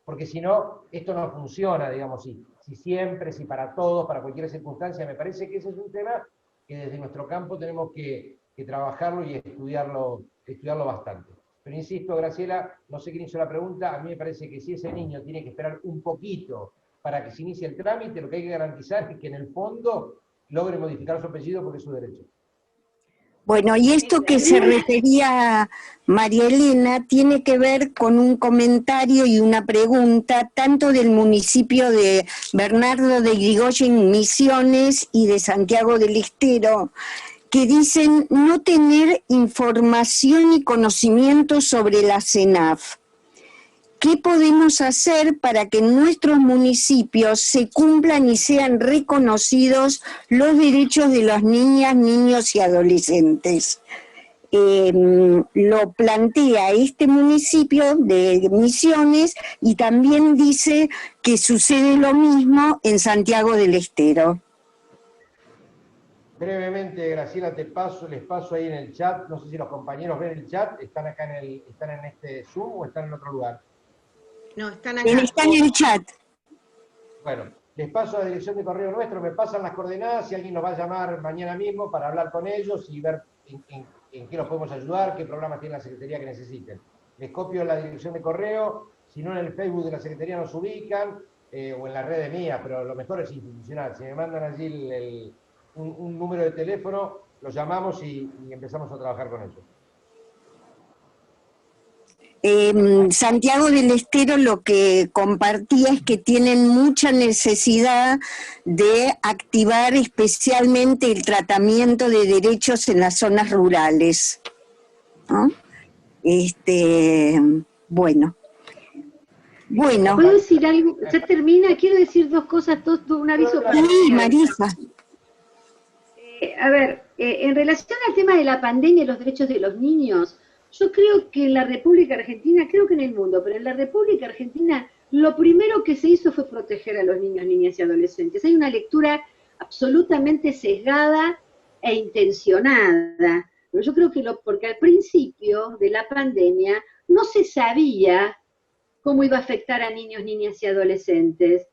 Porque si no, esto no funciona, digamos, si siempre, si para todos, para cualquier circunstancia. Me parece que ese es un tema que desde nuestro campo tenemos que trabajarlo y estudiarlo bastante. Pero insisto, Graciela, no sé quién hizo la pregunta, a mí me parece que si ese niño tiene que esperar un poquito para que se inicie el trámite, lo que hay que garantizar es que en el fondo logre modificar su apellido porque es su derecho. Bueno, y esto que se refería María Elena tiene que ver con un comentario y una pregunta tanto del municipio de Bernardo de Irigoyen, Misiones, y de Santiago del Estero, que dicen no tener información y conocimiento sobre la CENAF. ¿Qué podemos hacer para que en nuestros municipios se cumplan y sean reconocidos los derechos de las niñas, niños y adolescentes? Lo plantea este municipio de Misiones y también dice que sucede lo mismo en Santiago del Estero. Brevemente, Graciela, les paso ahí en el chat, no sé si los compañeros ven el chat, ¿están acá están en este Zoom o están en otro lugar? No, están acá. Está en el chat. Bueno, les paso a la dirección de correo nuestro, me pasan las coordenadas, si alguien nos va a llamar mañana mismo para hablar con ellos y ver en qué los podemos ayudar, qué programas tiene la Secretaría que necesiten. Les copio la dirección de correo, si no en el Facebook de la Secretaría nos ubican, o en las redes mías, pero lo mejor es institucional. Si me mandan allí un número de teléfono, los llamamos y empezamos a trabajar con ellos. Santiago del Estero lo que compartía es que tienen mucha necesidad de activar especialmente el tratamiento de derechos en las zonas rurales, ¿no? Bueno. ¿Puedo decir algo? ¿Ya termina? Quiero decir dos cosas, un aviso para... Sí, Marisa. A ver, en relación al tema de la pandemia y los derechos de los niños, yo creo que en la República Argentina, creo que en el mundo, pero en la República Argentina lo primero que se hizo fue proteger a los niños, niñas y adolescentes. Hay una lectura absolutamente sesgada e intencionada. Pero yo creo que porque al principio de la pandemia no se sabía cómo iba a afectar a niños, niñas y adolescentes.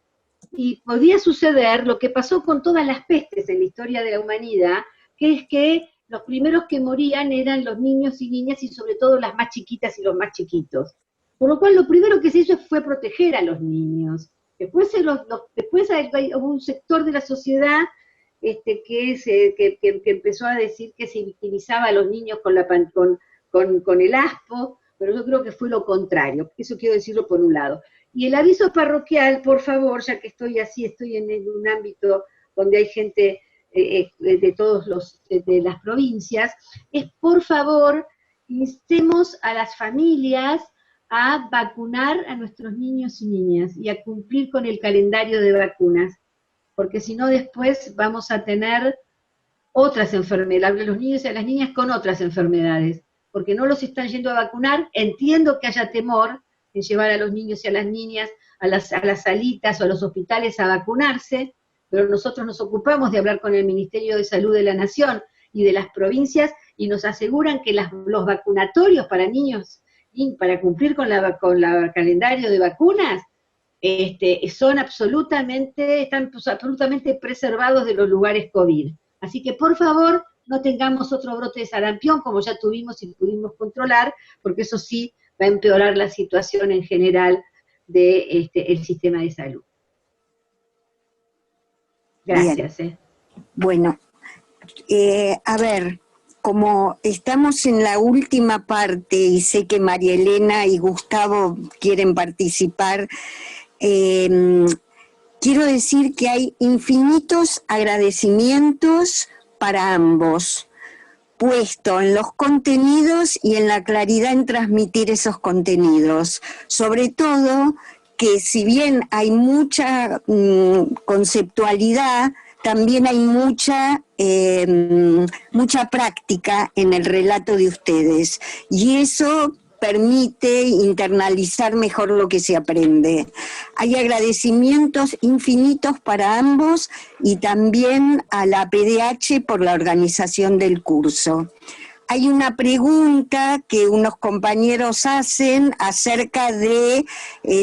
Y podía suceder lo que pasó con todas las pestes en la historia de la humanidad, que es que los primeros que morían eran los niños y niñas y sobre todo las más chiquitas y los más chiquitos. Por lo cual lo primero que se hizo fue proteger a los niños. Después hay un sector de la sociedad que empezó a decir que se victimizaba a los niños con el ASPO, pero yo creo que fue lo contrario. Eso quiero decirlo por un lado. Y el aviso parroquial, por favor, ya que estoy en un ámbito donde hay gente de todos de las provincias, es por favor, instemos a las familias a vacunar a nuestros niños y niñas y a cumplir con el calendario de vacunas, porque si no después vamos a tener otras enfermedades, los niños y a las niñas con otras enfermedades, porque no los están yendo a vacunar. Entiendo que haya temor en llevar a los niños y a las niñas a las salitas o a los hospitales a vacunarse, pero nosotros nos ocupamos de hablar con el Ministerio de Salud de la Nación y de las provincias y nos aseguran que los vacunatorios para niños y para cumplir con la calendario de vacunas, están absolutamente preservados de los lugares COVID. Así que, por favor, no tengamos otro brote de sarampión, como ya tuvimos y pudimos controlar, porque eso sí va a empeorar la situación en general del el sistema de salud. Gracias. Bueno, a ver, como estamos en la última parte y sé que María Elena y Gustavo quieren participar, quiero decir que hay infinitos agradecimientos para ambos, puesto en los contenidos y en la claridad en transmitir esos contenidos. Sobre todo que si bien hay mucha conceptualidad, también hay mucha práctica en el relato de ustedes. Y eso permite internalizar mejor lo que se aprende. Hay agradecimientos infinitos para ambos y también a la PDH por la organización del curso. Hay una pregunta que unos compañeros hacen acerca de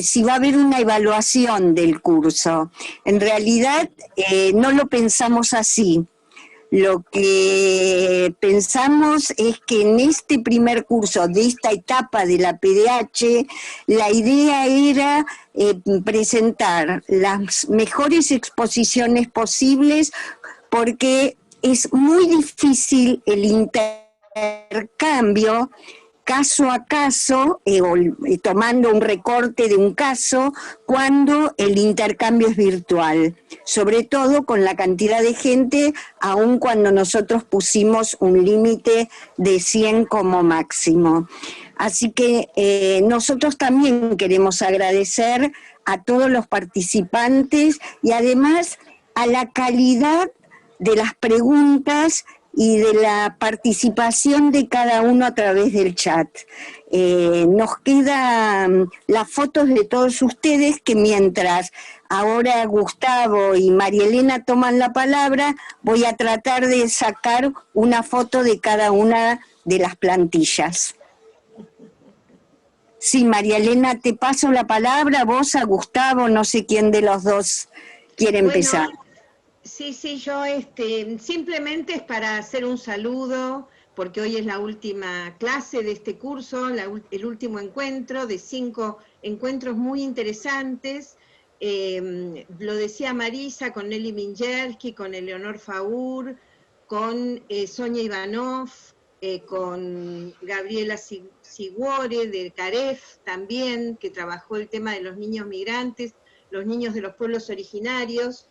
si va a haber una evaluación del curso. En realidad no lo pensamos así. Lo que pensamos es que en este primer curso de esta etapa de la PDH, la idea era presentar las mejores exposiciones posibles, porque es muy difícil el intercambio caso a caso, tomando un recorte de un caso, cuando el intercambio es virtual, sobre todo con la cantidad de gente, aun cuando nosotros pusimos un límite de 100 como máximo. Así que nosotros también queremos agradecer a todos los participantes y además a la calidad de las preguntas y de la participación de cada uno a través del chat. Nos quedan las fotos de todos ustedes, que mientras ahora Gustavo y María Elena toman la palabra, voy a tratar de sacar una foto de cada una de las plantillas. Sí, María Elena, te paso la palabra, vos a Gustavo, no sé quién de los dos quiere empezar. Sí, yo simplemente es para hacer un saludo, porque hoy es la última clase de este curso, el último encuentro de 5 encuentros muy interesantes. Lo decía Marisa, con Nelly Mingerski, con Eleonor Faur, con Sonia Ivanov, con Gabriela Siguore de CAREF también, que trabajó el tema de los niños migrantes, los niños de los pueblos originarios.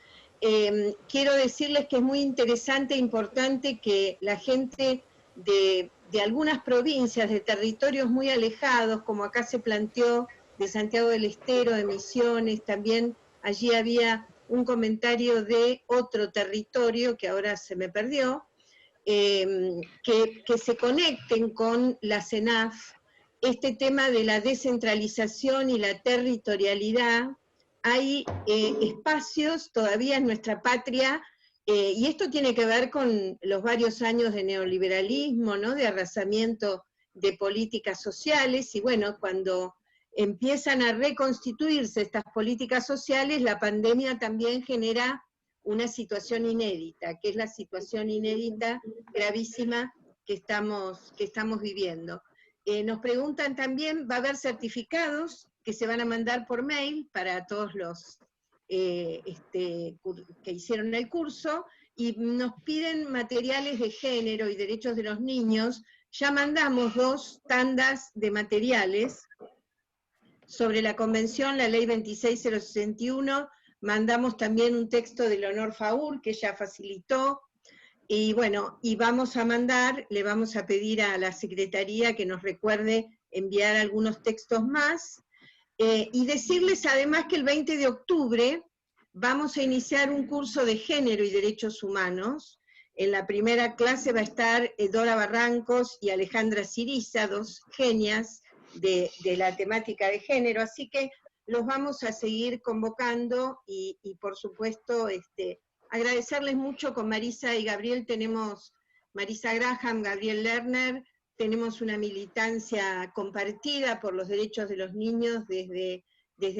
Quiero decirles que es muy interesante e importante que la gente de algunas provincias, de territorios muy alejados, como acá se planteó, de Santiago del Estero, de Misiones, también allí había un comentario de otro territorio que ahora se me perdió, que se conecten con la CENAF, este tema de la descentralización y la territorialidad. Hay espacios todavía en nuestra patria, y esto tiene que ver con los varios años de neoliberalismo, ¿no? De arrasamiento de políticas sociales, y bueno, cuando empiezan a reconstituirse estas políticas sociales, la pandemia también genera una situación inédita, que es la situación inédita gravísima que estamos viviendo. Nos preguntan también, ¿va a haber certificados que se van a mandar por mail para todos los que hicieron el curso? Y nos piden materiales de género y derechos de los niños. Ya mandamos 2 tandas de materiales sobre la convención, la ley 26061, mandamos también un texto de Eleonor Faur, que ella facilitó, y bueno, y vamos a mandar, le vamos a pedir a la Secretaría que nos recuerde enviar algunos textos más, y decirles además que el 20 de octubre vamos a iniciar un curso de género y derechos humanos. En la primera clase va a estar Dora Barrancos y Alejandra Siriza, 2 genias de la temática de género, así que los vamos a seguir convocando y por supuesto agradecerles mucho. Con Marisa y Gabriel tenemos, Marisa Graham, Gabriel Lerner, tenemos una militancia compartida por los derechos de los niños desde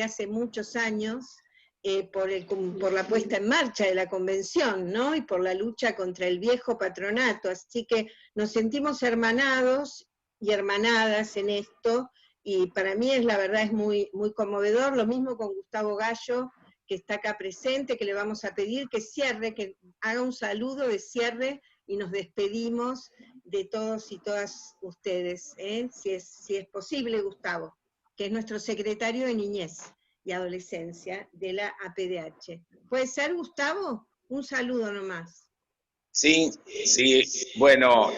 hace muchos años, por la puesta en marcha de la convención, ¿no? Y por la lucha contra el viejo patronato, así que nos sentimos hermanados y hermanadas en esto, y para mí la verdad es muy, muy conmovedor. Lo mismo con Gustavo Gallo, que está acá presente, que le vamos a pedir que cierre, que haga un saludo de cierre, y nos despedimos de todos y todas ustedes, si es posible, Gustavo, que es nuestro secretario de Niñez y Adolescencia de la APDH. ¿Puede ser, Gustavo? Un saludo nomás. Sí, bueno,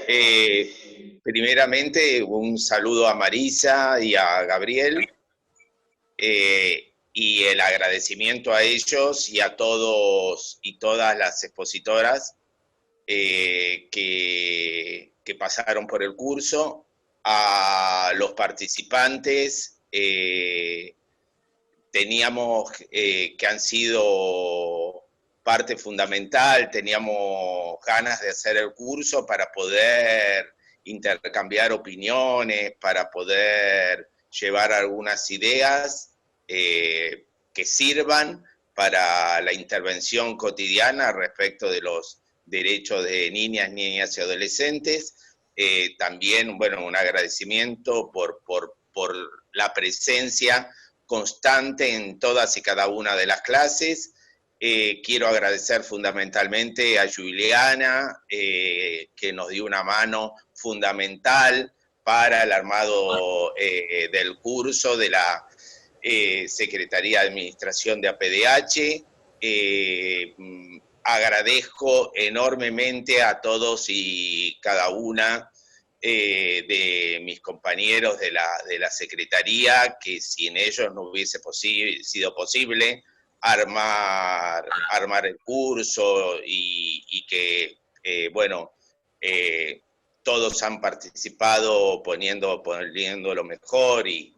primeramente un saludo a Marisa y a Gabriel, y el agradecimiento a ellos y a todos y todas las expositoras que pasaron por el curso, a los participantes, teníamos que han sido parte fundamental, teníamos ganas de hacer el curso para poder intercambiar opiniones, para poder llevar algunas ideas que sirvan para la intervención cotidiana respecto de los derechos de niñas y adolescentes. También, bueno, un agradecimiento por la presencia constante en todas y cada una de las clases. Quiero agradecer fundamentalmente a Juliana, que nos dio una mano fundamental para el armado del curso de la Secretaría de Administración de APDH. Agradezco enormemente a todos y cada una de mis compañeros de la Secretaría, que sin ellos no hubiese sido posible armar el curso, y que, bueno, todos han participado poniendo lo mejor y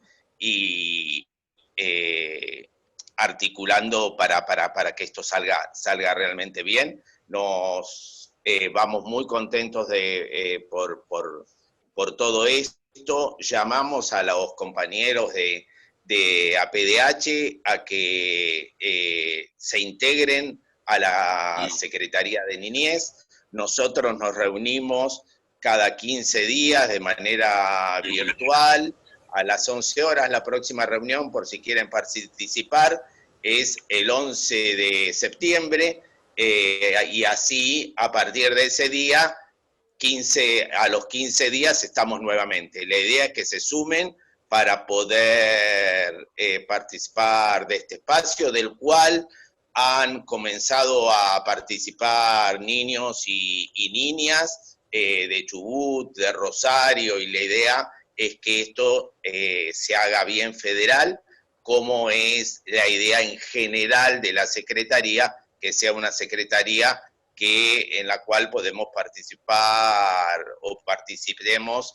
articulando para que esto salga realmente bien. Nos vamos muy contentos por todo esto. Llamamos a los compañeros de APDH a que se integren a la Secretaría de Niñez. Nosotros nos reunimos cada 15 días de manera virtual, a las 11 horas. La próxima reunión, por si quieren participar, es el 11 de septiembre, y así, a partir de ese día, a los 15 días estamos nuevamente. La idea es que se sumen para poder participar de este espacio, del cual han comenzado a participar niños y niñas de Chubut, de Rosario, y la idea es que esto se haga bien federal, como es la idea en general de la Secretaría, que sea una Secretaría en la cual podemos participar o participemos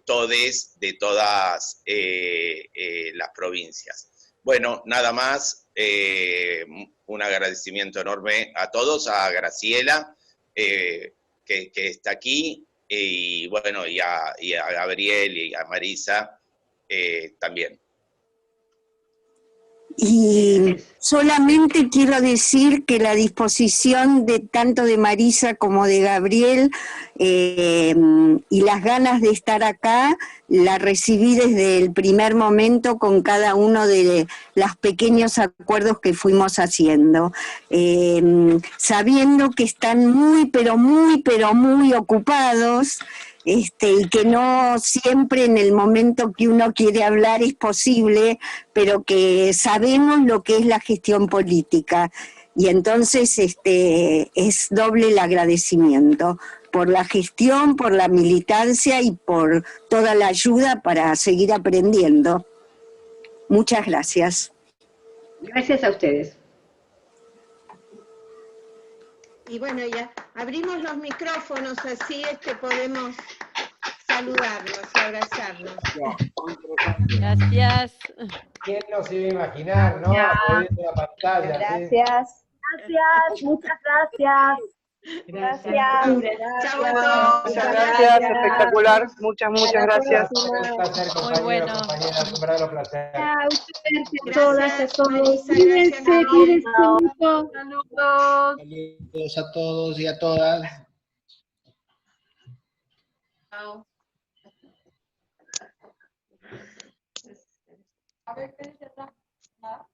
todes de todas las provincias. Bueno, nada más, un agradecimiento enorme a todos, a Graciela, que está aquí, y bueno, y a Gabriel y a Marisa también. Y solamente quiero decir que la disposición de tanto de Marisa como de Gabriel y las ganas de estar acá, la recibí desde el primer momento con cada uno de los pequeños acuerdos que fuimos haciendo, sabiendo que están muy ocupados, y que no siempre en el momento que uno quiere hablar es posible, pero que sabemos lo que es la gestión política. Y entonces es doble el agradecimiento por la gestión, por la militancia y por toda la ayuda para seguir aprendiendo. Muchas gracias. Gracias a ustedes. Y bueno, ya abrimos los micrófonos, así podemos saludarnos y abrazarnos. Gracias. ¿Quién no se iba a imaginar, no? La pantalla, gracias. ¿sí? Gracias, muchas gracias. Gracias. Chao a todos. Muchas gracias, espectacular. Muchas gracias. Un placer, compañeros, bueno. compañeras, un verdadero placer. Chao, suerte a Gracias, todas, a todos. Marisa, Cuídense, gracias, cuídense mucho. Saludos. Saludos a todos y a todas. Chao. A ver, ¿qué dice acá? Nada.